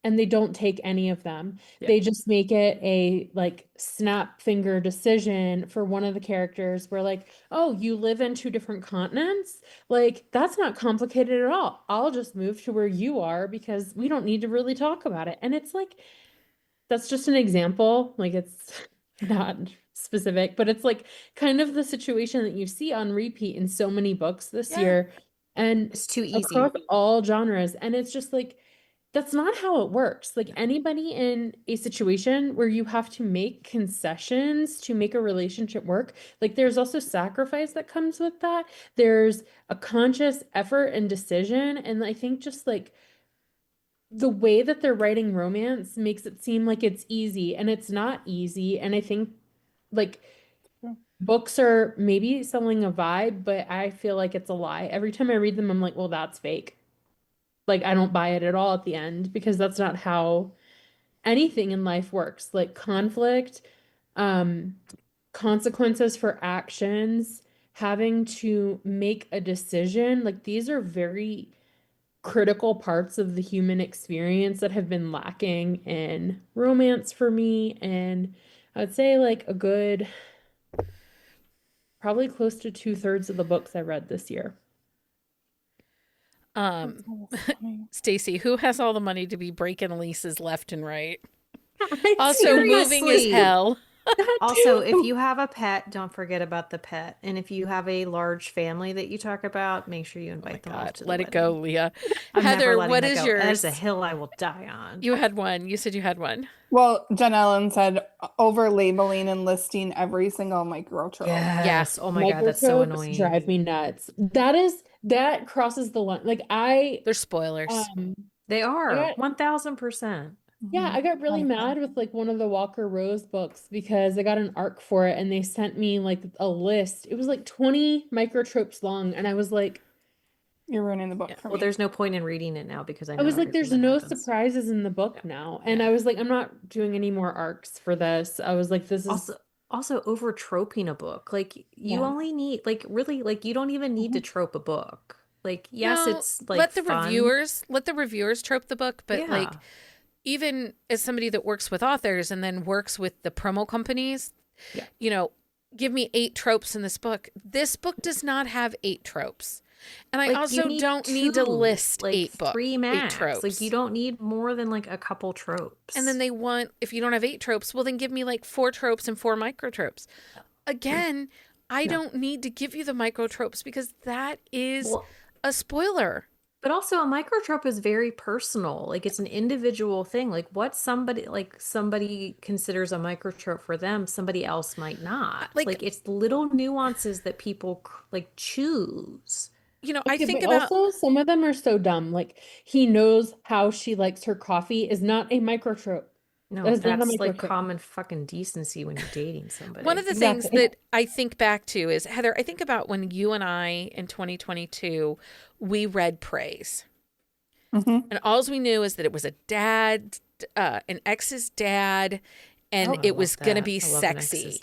and they don't take any of them. They just make it a like snap finger decision for one of the characters where, like, oh, you live in 2 different continents? Like, that's not complicated at all. I'll just move to where you are because we don't need to really talk about it. And it's like, that's just an example. Like, it's not specific, but it's like kind of the situation that you see on repeat in so many books this year. And It's too easy. across all genres. And it's just like, that's not how it works. Like, anybody in a situation where you have to make concessions to make a relationship work, like, there's also sacrifice that comes with that. There's a conscious effort and decision. And I think just like the way that they're writing romance makes it seem like it's easy, and it's not easy. And I think like books are maybe selling a vibe, but I feel like it's a lie. Every time I read them, I'm like, well, that's fake. Like, I don't buy it at all at the end, because that's not how anything in life works. Like, conflict, consequences for actions, having to make a decision, like, these are very critical parts of the human experience that have been lacking in romance for me. And I would say like a good, probably close to 2/3 of the books I read this year. Stacy, who has all the money to be breaking leases left and right? Also, moving as hell. Also, if you have a pet, don't forget about the pet. And if you have a large family that you talk about, make sure you invite them all to the Let it wedding. go, Leah. I'm never Heather, letting what that is go. yours? That is a hill I will die on. You had one. You said you had one. Well, Jen Ellen said over labeling and listing every single micro trope. Yes. Oh my God, that's so Microtropes annoying. drive me nuts. That crosses the line. Like, They're spoilers. They are 1000%. Yeah, I got really mad with like one of the Walker Rose books because I got an arc for it and they sent me like a list. It was like 20 microtropes long, and I was like, you're ruining the book for me. Well, there's no point in reading it now because I know was like, there's everything that no happens. surprises in the book now. And I was like, I'm not doing any more arcs for this. I was like, this is also over troping a book. Like, you only need, like, really, like, you don't even need to trope a book. Like, yes, No, it's like let the fun. reviewers trope the book, but like, even as somebody that works with authors and then works with the promo companies, give me 8 tropes in this book. This book does not have 8 tropes. And I also don't need to list like 8 books. 3 max. 8 tropes. Like, you don't need more than like a couple tropes. And then they want, if you don't have 8 tropes, well, then give me like 4 tropes and 4 micro tropes. Again, I don't need to give you the micro tropes because that is a spoiler. But also, a microtrope is very personal. Like, it's an individual thing. Like, what somebody considers a microtrope for them, somebody else might not. Like it's little nuances that people like choose. I think about also some of them are so dumb. Like, he knows how she likes her coffee is not a microtrope. No, that is not a that's like microtrope. common fucking decency when you're dating somebody. One of the things that I think back to is, Heather, I think about when you and I in 2022, we read Praise. And all we knew is that it was a dad, an ex's dad, and it was going to be sexy.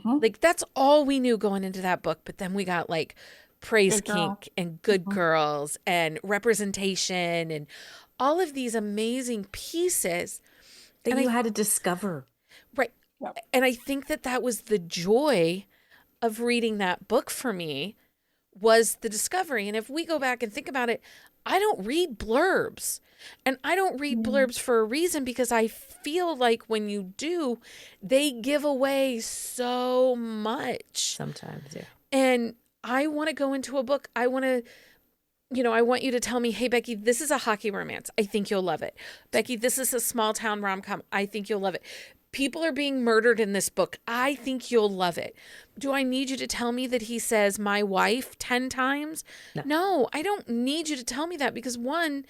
Like, that's all we knew going into that book. But then we got like Praise Kink and Good Girls and representation and all of these amazing pieces that you had to discover. Right. Yep. And I think that was the joy of reading that book for me, was the discovery. And if we go back and think about it, I don't read blurbs. And I don't read blurbs for a reason, because I feel like when you do, they give away so much. Sometimes, yeah. And I want to go into a book. I want to, I want you to tell me, hey, Becky, this is a hockey romance. I think you'll love it. Becky, this is a small town rom-com. I think you'll love it. People are being murdered in this book. I think you'll love it. Do I need you to tell me that he says my wife 10 times? No, I don't need you to tell me that because one,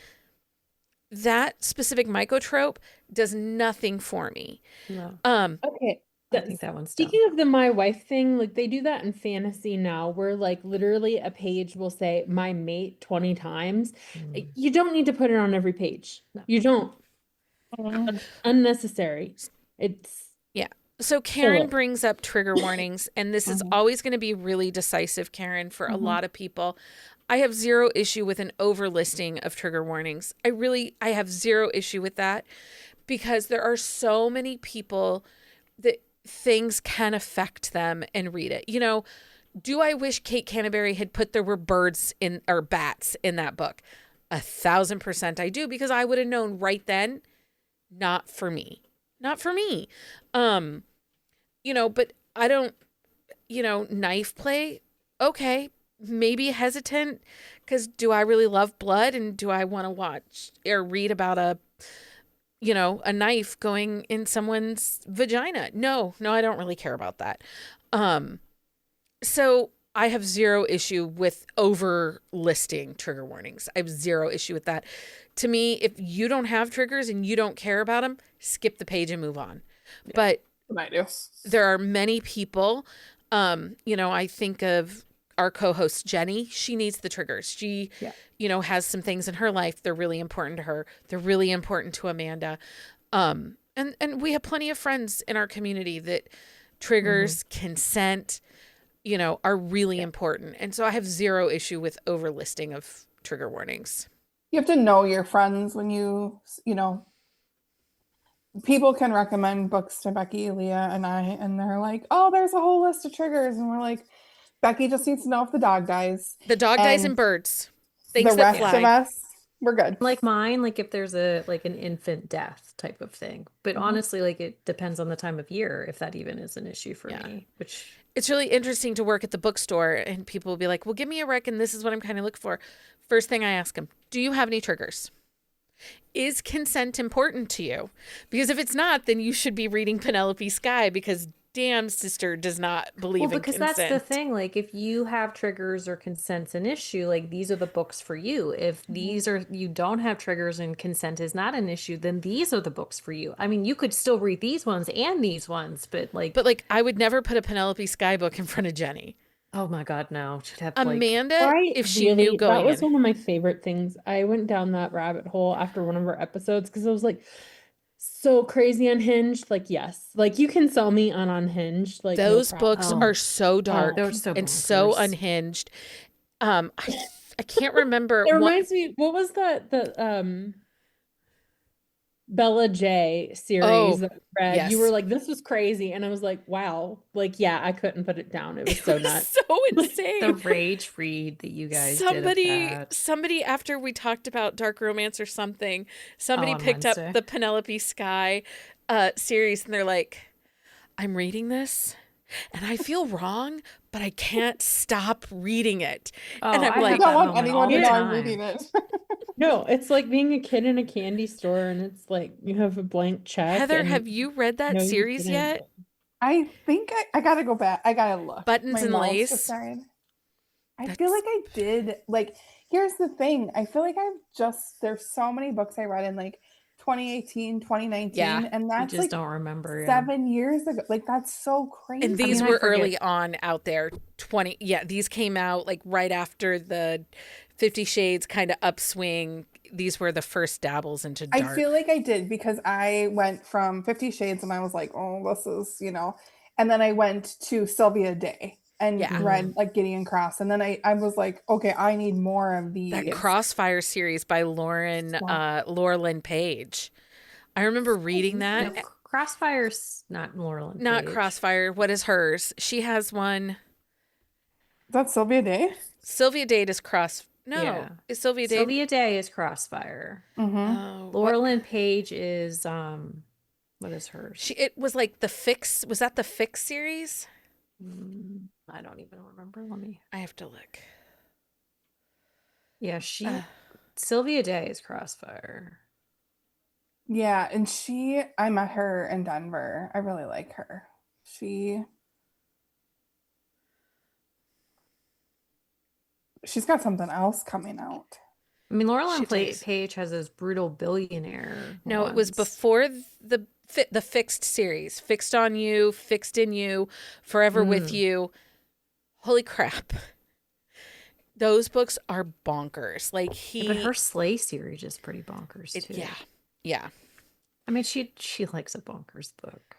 that specific mycotrope does nothing for me. No. Okay. I think that one's dumb. Speaking of the my wife thing, like they do that in fantasy now, where like literally a page will say my mate 20 times. You don't need to put it on every page. No. You don't. Mm. Unnecessary. It's Yeah. So Karen Philip. brings up trigger warnings, and this is always going to be really decisive, Karen, for a lot of people. I have zero issue with an overlisting of trigger warnings. I have zero issue with that because there are so many people that things can affect them and read it. You know, do I wish Kate Canterbury had put there were birds in or bats in that book? 1,000% I do, because I would have known right then, not for me. Not for me. You know, but I don't, you know, knife play. Okay. Maybe hesitant because do I really love blood and do I want to watch or read about a knife going in someone's vagina? No, I don't really care about that. So I have zero issue with over listing trigger warnings. I have zero issue with that. To me, if you don't have triggers and you don't care about them, skip the page and move on. Yeah, but I do. There are many people, I think of our co-host Jenny. She needs the triggers. She, has some things in her life. They're really important to her. They're really important to Amanda. And we have plenty of friends in our community that triggers, consent, are really important. And so I have zero issue with overlisting of trigger warnings. You have to know your friends when you people can recommend books to Becky, Leah, and I, and they're like, oh, there's a whole list of triggers. And we're like, Becky just needs to know if the dog dies. The dog dies and birds. Things the that rest fly. of us, we're good. Like mine, like if there's an infant death type of thing. But honestly, like it depends on the time of year if that even is an issue for me. Which it's really interesting to work at the bookstore and people will be like, well, give me a rec and this is what I'm kind of looking for. First thing I ask them, do you have any triggers? Is consent important to you? Because if it's not, then you should be reading Penelope Sky because damn sister does not believe in consent. Because that's the thing. Like if you have triggers or consent's an issue, like these are the books for you. If you don't have triggers and consent is not an issue, then these are the books for you. I mean, you could still read these ones and these ones, but I would never put a Penelope Sky book in front of Jenny. Oh my God, no. She'd have Amanda, if she knew going that was one of my favorite things. I went down that rabbit hole after one of our episodes because I was like, so crazy unhinged. Like, yes, like you can sell me on unhinged. Like those books are so dark and so unhinged. I can't remember. It reminds me, what was the Bella J series that I read? Yes. You were like, this was crazy, and I was like, wow, like I couldn't put it down. It was so nuts, so insane. The rage read that you guys did. Somebody after we talked about dark romance or something, somebody picked up the Penelope Sky series, and they're like, I'm reading this and I feel wrong, but I can't stop reading it. And I'm like, I don't want anyone to know I'm reading it. No, it's like being a kid in a candy store and it's like you have a blank check. Heather, have you read that series yet? I think I gotta go back. I gotta look. Buttons and Lace. I feel like I did. Like, here's the thing. I feel like there's so many books I read in like 2018, 2019, and that's just don't remember 7 years ago. Like, that's so crazy. And these were early on out there. These came out like right after the 50 Shades kind of upswing. These were the first dabbles into dark. I feel like I did because I went from 50 Shades and I was like, oh, this is, and then I went to Sylvia Day and read like Gideon Cross. And then I was like, okay, I need more of these. That Crossfire series by Laura Lynn Page. I remember reading that. No, Crossfire's not Laura Lynn Page. Not Crossfire. What is hers? She has one. Is that Sylvia Day? Sylvia Day is is Sylvia Day? Sylvia Day is Crossfire. Laura Lynn Page is what is hers? It was like the Fix. Was that the Fix series? I don't even remember. I have to look. Yeah, Sylvia Day is Crossfire. Yeah, and I met her in Denver. I really like her. She's got something else coming out. I mean, Laurel She and does. Page has those brutal billionaire No, it was ones. before the Fixed series. Fixed on You, Fixed in You, Forever with You. Holy crap. Those books are bonkers. Like Yeah, but her Slay series is pretty bonkers too. yeah. Yeah. I mean, she likes a bonkers book.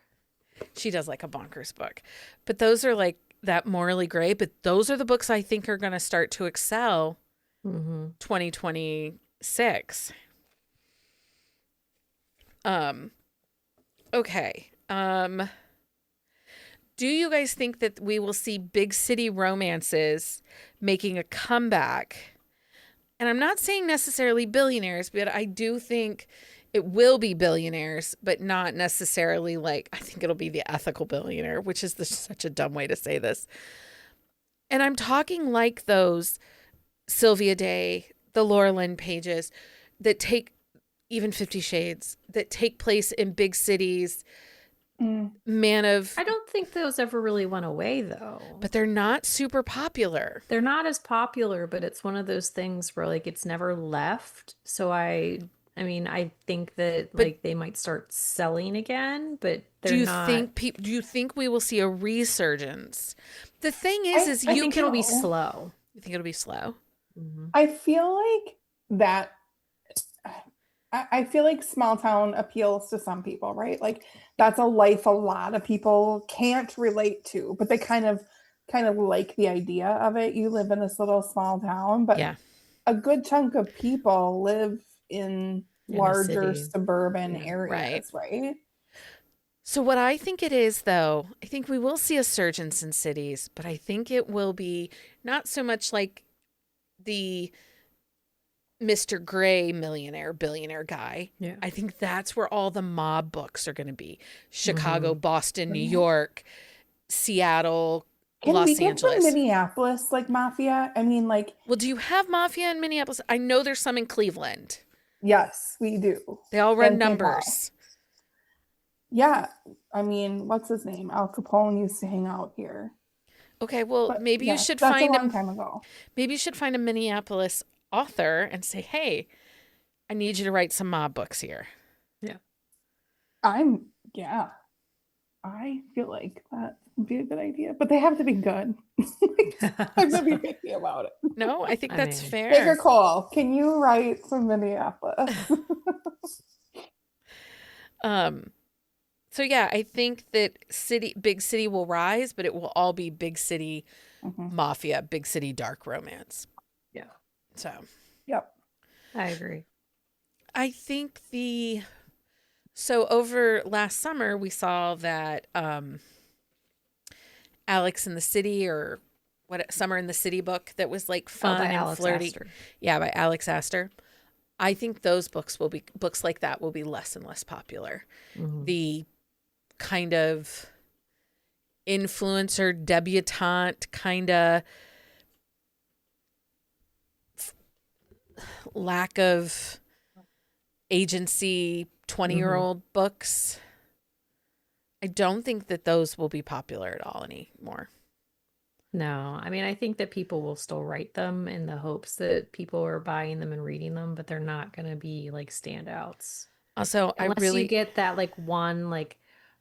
She does like a bonkers book. But those are like that morally gray, but those are the books I think are going to start to excel 2026. Okay. Do you guys think that we will see big city romances making a comeback? And I'm not saying necessarily billionaires, but I do think it will be billionaires, but not necessarily like, I think it'll be the ethical billionaire, which is such a dumb way to say this. And I'm talking like those Sylvia Day, the Laura Lynn Pages that take, even 50 Shades, that take place in big cities. I don't think those ever really went away though. But they're not super popular. They're not as popular, but it's one of those things where like it's never left. So I mean, I think that like they might start selling again, but they're not. Do you think we will see a resurgence? The thing is I think it'll be slow. You think it'll be slow? I feel like that. I feel like small town appeals to some people, right? Like that's a life a lot of people can't relate to, but they kind of like the idea of it. You live in this little small town, but a good chunk of people live in larger suburban areas, right? So what I think it is, though, I think we will see a surge in cities, but I think it will be not so much like the Mr. Gray billionaire guy. Yeah. I think that's where all the mob books are going to be. Chicago, Boston, New York, Seattle, Los Angeles. Can we get some Minneapolis like mafia? I mean, like... Well, do you have mafia in Minneapolis? I know there's some in Cleveland. Yes, we do. They all run numbers. Yeah. I mean, what's his name? Al Capone used to hang out here. Okay, well, maybe you should find a long time ago. Maybe you should find a Minneapolis author and say, hey, I need you to write some mob books here. Yeah. I feel like that would be a good idea, but they have to be good. I'm going to be picky about it. No, I think that's fair. Baker Cole, can you write some Minneapolis? So yeah, I think that big city will rise, but it will all be big city mafia, big city dark romance. Yeah. So. Yep. I agree. I think so over last summer we saw that Alex in the City, or what, Summer in the City book that was like fun and Alex flirty. Astor. Yeah, by Alex Astor. I think those books like that will be less and less popular. The kind of influencer debutante kind of lack of agency 20-year-old books. I don't think that those will be popular at all anymore. No, I mean, I think that people will still write them in the hopes that people are buying them and reading them, but they're not going to be like standouts. Also, unless you get that like one like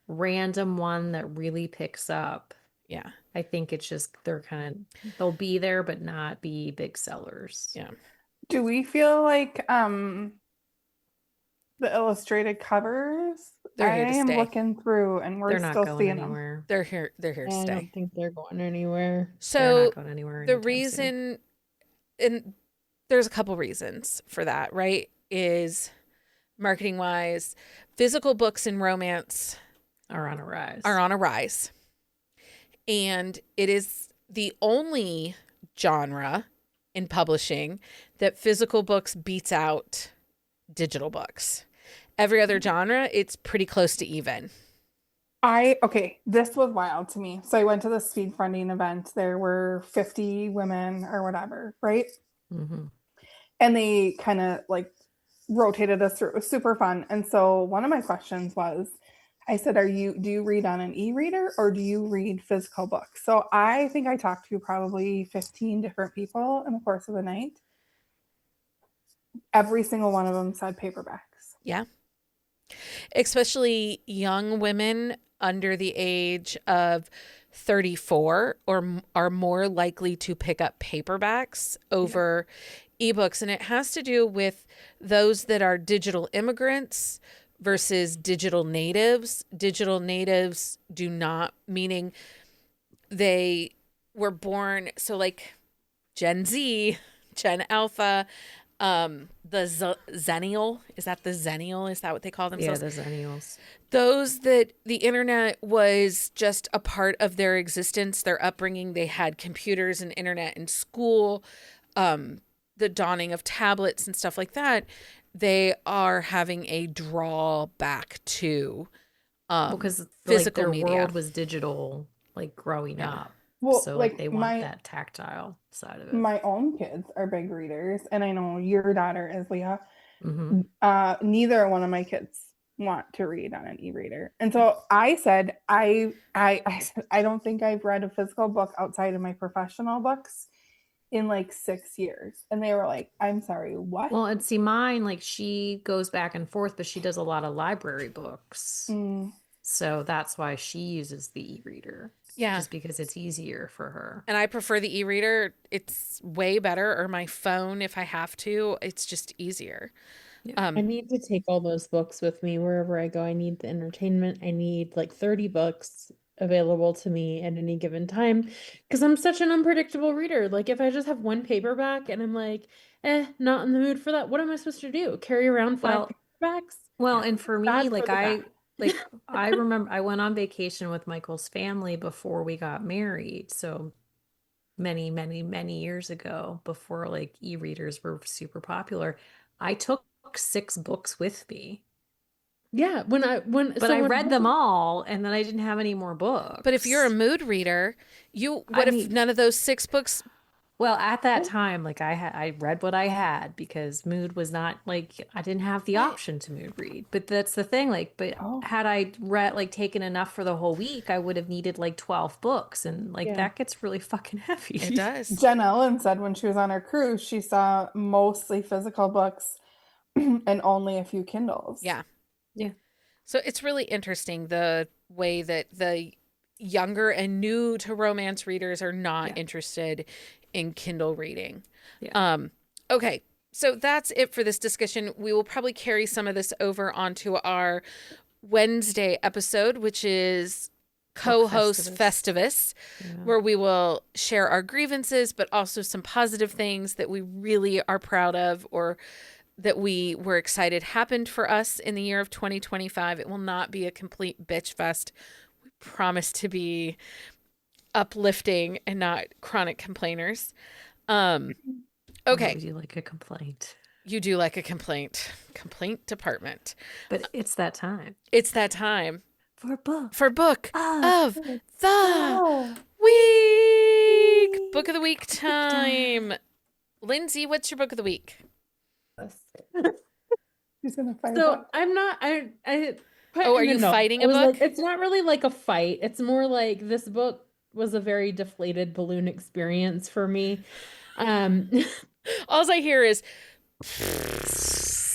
random one that really picks up. Yeah. I think it's just they'll be there but not be big sellers. Yeah. Do we feel like the illustrated covers? They're here to stay. I am looking through and we're still seeing anywhere. They're here to stay. I don't think they're going anywhere. So they're not going anywhere the reason, and there's a couple reasons for that, right? Is marketing wise, physical books and romance are on a rise. And it is the only genre in publishing that physical books beats out digital books. Every other genre, it's pretty close to even. This was wild to me. So I went to the speed funding event. There were 50 women or whatever, right? And they kind of like rotated us through. It was super fun. And so one of my questions was, I said, do you read on an e-reader or do you read physical books? So I think I talked to probably 15 different people in the course of the night. Every single one of them said paperbacks. Yeah. Especially young women under the age of 34 are more likely to pick up paperbacks over ebooks. And it has to do with those that are digital immigrants versus digital natives. Digital natives do not, meaning they were born, so like Gen Z, Gen Alpha, the Zennial, is that the Zennial? Is that what they call themselves? Yeah, the Zennials. Those that the internet was just a part of their existence, their upbringing. They had computers and internet in school, the dawning of tablets and stuff like that. They are having a drawback to because physical their media. world was digital, like growing up. Well, So like they want that tactile side of it. My own kids are big readers, and I know your daughter is, Leah. Mm-hmm. Neither one of my kids want to read on an e-reader. And so I said, I said, I don't think I've read a physical book outside of my professional books in like 6 years. And they were like, I'm sorry, what? Well, and see, mine, like she goes back and forth, but she does a lot of library books. So that's why she uses the e-reader. Yeah. Just because it's easier for her. And I prefer the e-reader. It's way better. Or my phone if I have to. It's just easier. Yeah. I need to take all those books with me wherever I go. I need the entertainment. I need like 30 books available to me at any given time because I'm such an unpredictable reader. Like if I just have one paperback and I'm like, not in the mood for that, what am I supposed to do? Carry around 5 paperbacks? Well, and for me, like Like I remember I went on vacation with Michael's family before we got married. So many, many, many years ago, before like e-readers were super popular, I took 6 books with me. Yeah, but I read them all, and then I didn't have any more books. But if you're a mood reader, if none of those 6 books? Well, at that time, like I read what I had because mood was not like I didn't have the option to mood read. But that's the thing, like, had I read like taken enough for the whole week, I would have needed like 12 books, and like that gets really fucking heavy. It does. Jen Ellen said when she was on her cruise, she saw mostly physical books and only a few Kindles. Yeah. Yeah. So it's really interesting the way that the younger and new to romance readers are not interested in Kindle reading. Yeah. Okay. So that's it for this discussion. We will probably carry some of this over onto our Wednesday episode, which is co-host Festivus, where we will share our grievances, but also some positive things that we really are proud of or that we were excited happened for us in the year of 2025. It will not be a complete bitch fest. We promise to be uplifting and not chronic complainers. Okay. I do like a complaint. You do like a complaint. Complaint department. But it's that time. It's that time. For book of the week. Book of the week time. Lindsay, what's your book of the week? She's gonna fight. So I'm not. Are you fighting a book? Like, it's not really like a fight. It's more like this book was a very deflated balloon experience for me. All I hear is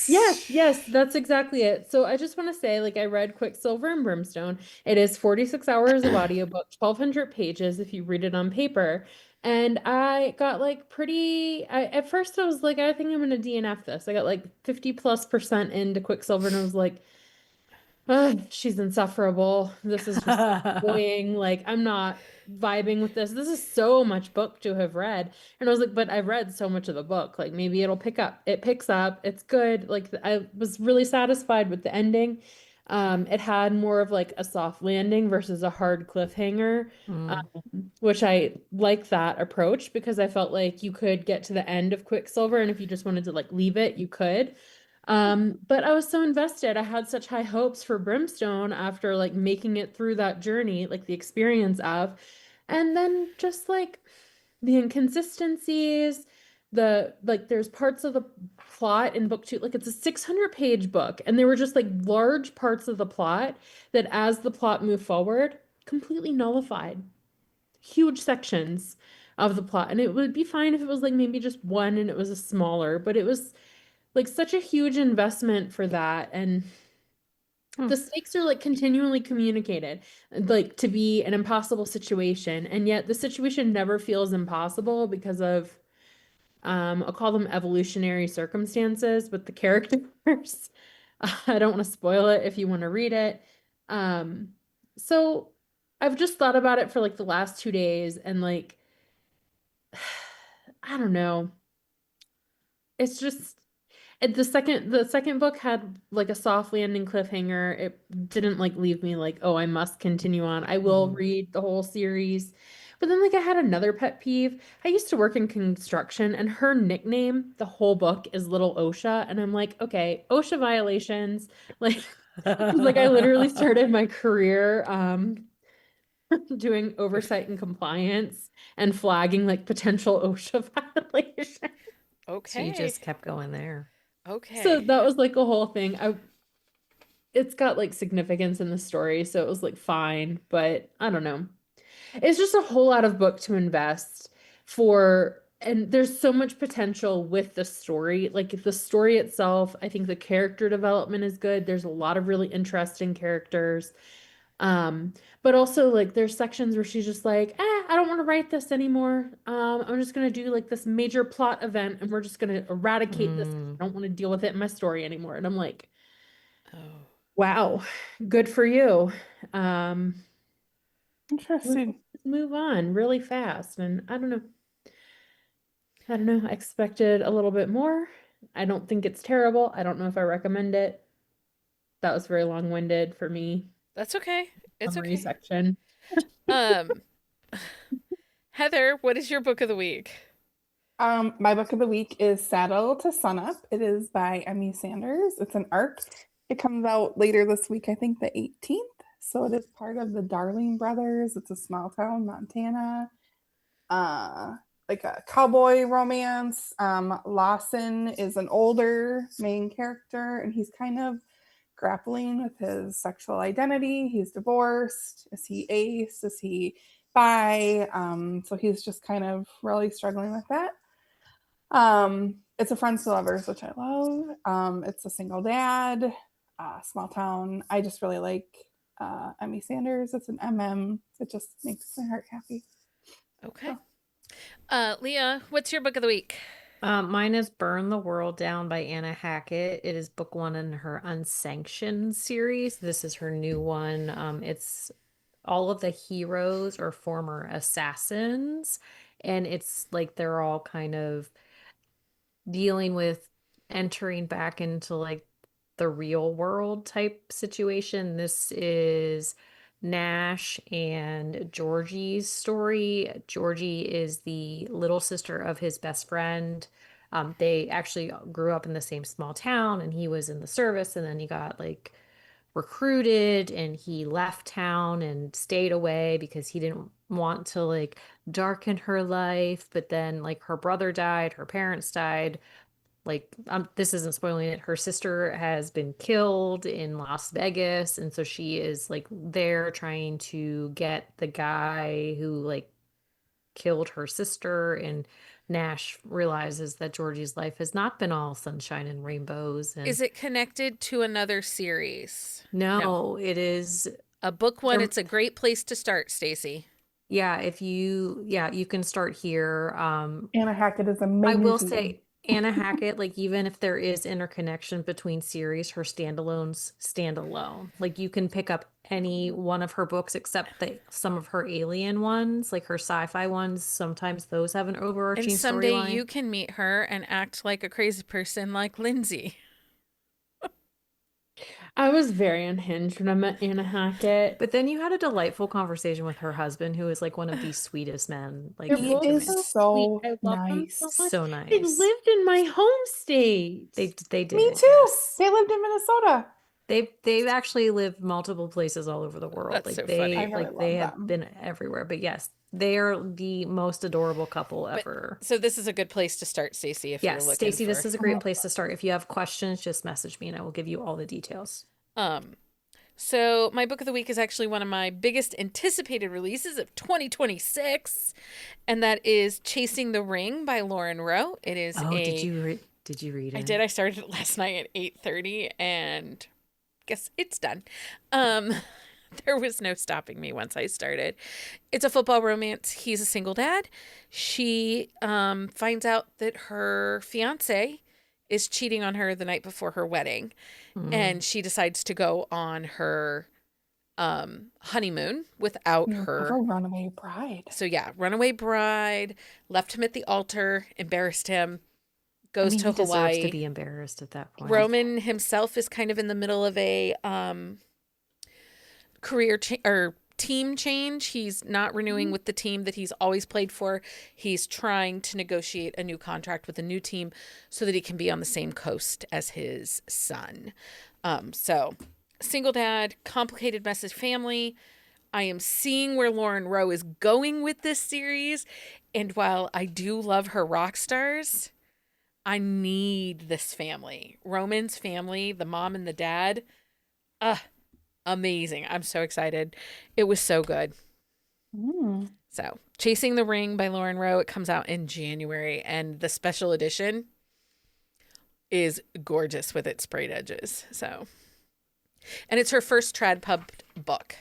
yes, that's exactly it. So I just want to say, like, I read Quicksilver and Brimstone. It is 46 hours of audiobook, 1,200 pages if you read it on paper. And I got like at first I was like, I think I'm going to DNF this. I got like 50+% into Quicksilver and I was like, she's insufferable. This is just annoying. Like, I'm not vibing with this. This is so much book to have read. And I was like, but I read so much of the book. Like, maybe it'll pick up. It picks up. It's good. Like, I was really satisfied with the ending. It had more of like a soft landing versus a hard cliffhanger, which I like that approach because I felt like you could get to the end of Quicksilver and if you just wanted to like leave it, you could. But I was so invested. I had such high hopes for Brimstone after like making it through that journey, like the experience of, and then just like the inconsistencies there's parts of the plot in book 2, like it's a 600-page book, and there were just like large parts of the plot that as the plot moved forward completely nullified huge sections of the plot. And it would be fine if it was like maybe just one and it was a smaller, but it was like such a huge investment for that. And the stakes are like continually communicated, like to be an impossible situation, and yet the situation never feels impossible because of I'll call them evolutionary circumstances with the characters. I don't want to spoil it if you want to read it. So I've just thought about it for like the last 2 days, and like I don't know. It's just the second book had like a soft landing cliffhanger. It didn't like leave me like, oh, I must continue on. I will read the whole series. But then like I had another pet peeve. I used to work in construction, and her nickname, the whole book, is Little OSHA. And I'm like, okay, OSHA violations. Like, like I literally started my career doing oversight and compliance and flagging like potential OSHA violations. So you Okay. just kept going there. Okay. So that was like a whole thing. It's got like significance in the story, so it was like fine, but I don't know. It's just a whole lot of book to invest for, and there's so much potential with the story. Like the story itself, I think the character development is good. There's a lot of really interesting characters. But also like there's sections where she's just like, I don't want to write this anymore. I'm just gonna do like this major plot event, and we're just gonna eradicate this. I don't want to deal with it in my story anymore. And I'm like, Oh. wow, good for you. Interesting. Move on really fast. And I don't know. I expected a little bit more. I don't think it's terrible. I don't know if I recommend it. That was very long-winded for me. That's okay. It's Summary okay. section. Heather, what is your book of the week? My book of the week is Saddle to Sunup. It is by Emmy Sanders. It's an ARC. It comes out later this week, I think the 18th. So it is part of the Darling Brothers. It's a small town, Montana. Like a cowboy romance. Lawson is an older main character, and he's kind of grappling with his sexual identity. He's divorced. Is he ace? Is he bi? So he's just kind of really struggling with that. It's a friends to lovers, which I love. It's a single dad, small town. I just really like Emmy Sanders. It's an MM. It just makes my heart happy. Okay. Leah, what's your book of the week? Mine is Burn the World Down by Anna Hackett. It is book 1 in her Unsanctioned series. This is her new one. It's all of the heroes are former assassins, and it's like they're all kind of dealing with entering back into like the real world type situation. This is Nash and Georgie's story. Georgie is the little sister of his best friend. They actually grew up in the same small town, and he was in the service, and then he got like recruited, and he left town and stayed away because he didn't want to like darken her life. But then like her brother died, her parents died. Like this isn't spoiling it, her sister has been killed in Las Vegas, and so she is like there trying to get the guy who like killed her sister. And Nash realizes that Georgie's life has not been all sunshine and rainbows. And Is it connected to another series? no, it is A book one. It's a great place to start, Stacy. yeah, you can start here. Anna Hackett is amazing. I will say Anna Hackett, like even if there is interconnection between series, her standalones stand alone. Like you can pick up any one of her books except some of her alien ones, like her sci-fi ones. Sometimes those have an overarching And someday storyline. you can meet her and act like a crazy person like Lindsey. I was very unhinged when I met Anna Hackett. But then you had a delightful conversation with her husband, who is like one of the sweetest men. Like They're He both is so so sweet. I love them nice. so much. so They nice. lived in my home state. They did. Me it, too. yes. They lived in Minnesota. They've actually lived multiple places all over the world. That's like so they funny. I really like they love have them. been everywhere. But yes, they're the most adorable couple ever. So this is a good place to start, Stacey, if you're Yes, looking Stacey, for... this is a great place to start. If you have questions, just message me and I will give you all the details. So my book of the week is actually one of my biggest anticipated releases of 2026, and that is Chasing the Ring by Lauren Rowe. It is did you read it? I did. I started it last night at 8:30 and guess it's done. There was no stopping me once I started. It's a football romance. He's a single dad. She finds out that her fiance is cheating on her the night before her wedding. And she decides to go on her honeymoon without her. A runaway bride. So yeah, runaway bride, left him at the altar, embarrassed him, goes to he deserves Hawaii. to be embarrassed at that point. Roman himself is kind of in the middle of a career or team change. He's not renewing with the team that he's always played for. He's trying to negotiate a new contract with a new team so that he can be on the same coast as his son. So single dad, complicated messy family. I am seeing where Lauren Rowe is going with this series. And while I do love her rock stars, I need this family. Roman's family, the mom and the dad. Amazing. I'm so excited. It was so good. So Chasing the Ring by Lauren Rowe. It comes out in January, and the special edition is gorgeous with its sprayed edges. So, and it's her first trad pub book.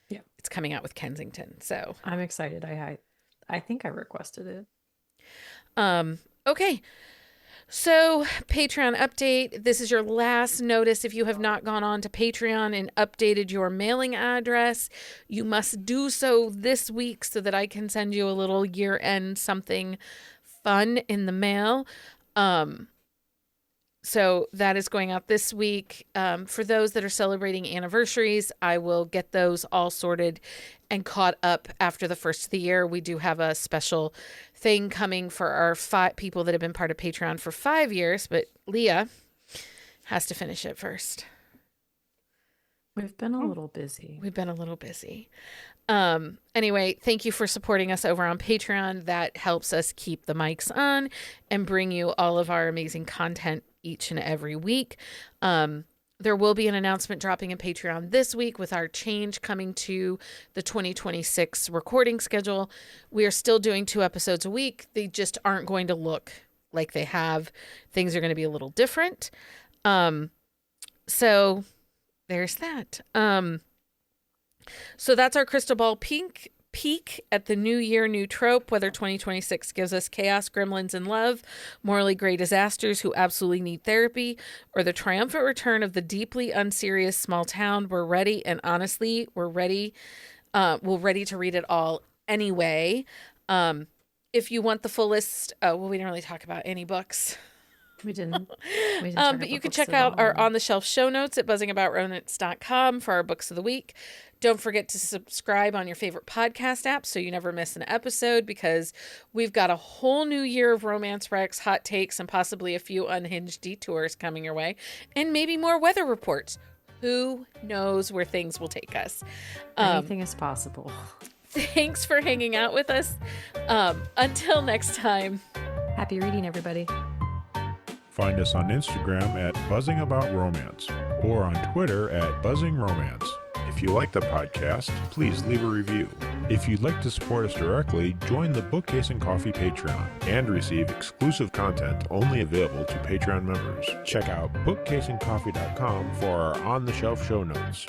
Yeah. It's coming out with Kensington. So I'm excited. I think I requested it. Okay. So, Patreon update. This is your last notice. If you have not gone on to Patreon and updated your mailing address, you must do so this week so that I can send you a little year-end something fun in the mail. So that is going out this week. For those that are celebrating anniversaries, I will get those all sorted and caught up after the first of the year. We do have a special thing coming for our 5 people that have been part of Patreon for 5 years, but Leah has to finish it first. We've been a little busy. Anyway, thank you for supporting us over on Patreon. That helps us keep the mics on and bring you all of our amazing content each and every week. There will be an announcement dropping in Patreon this week with our change coming to the 2026 recording schedule. We are still doing 2 episodes a week. They just aren't going to look like they have. Things are going to be a little different. So there's that. So that's our crystal ball peek at the new year, new trope, whether 2026 gives us chaos, gremlins, and love, morally gray disasters who absolutely need therapy, or the triumphant return of the deeply unserious small town. We're ready, and honestly, we're ready to read it all anyway. If you want the full list, we didn't really talk about any books. We didn't but you can check out our On the Shelf show notes at buzzingaboutromance.com for our books of the week. Don't forget to subscribe on your favorite podcast app so you never miss an episode, because we've got a whole new year of romance wrecks, hot takes, and possibly a few unhinged detours coming your way, and maybe more weather reports. Who knows where things will take us? Anything is possible. Thanks for hanging out with us. Until next time. Happy reading, everybody. Find us on Instagram at buzzingaboutromance or on Twitter at buzzingromance. If you like the podcast, please leave a review. If you'd like to support us directly, join the Bookcase and Coffee Patreon and receive exclusive content only available to Patreon members. Check out bookcaseandcoffee.com for our on-the-shelf show notes.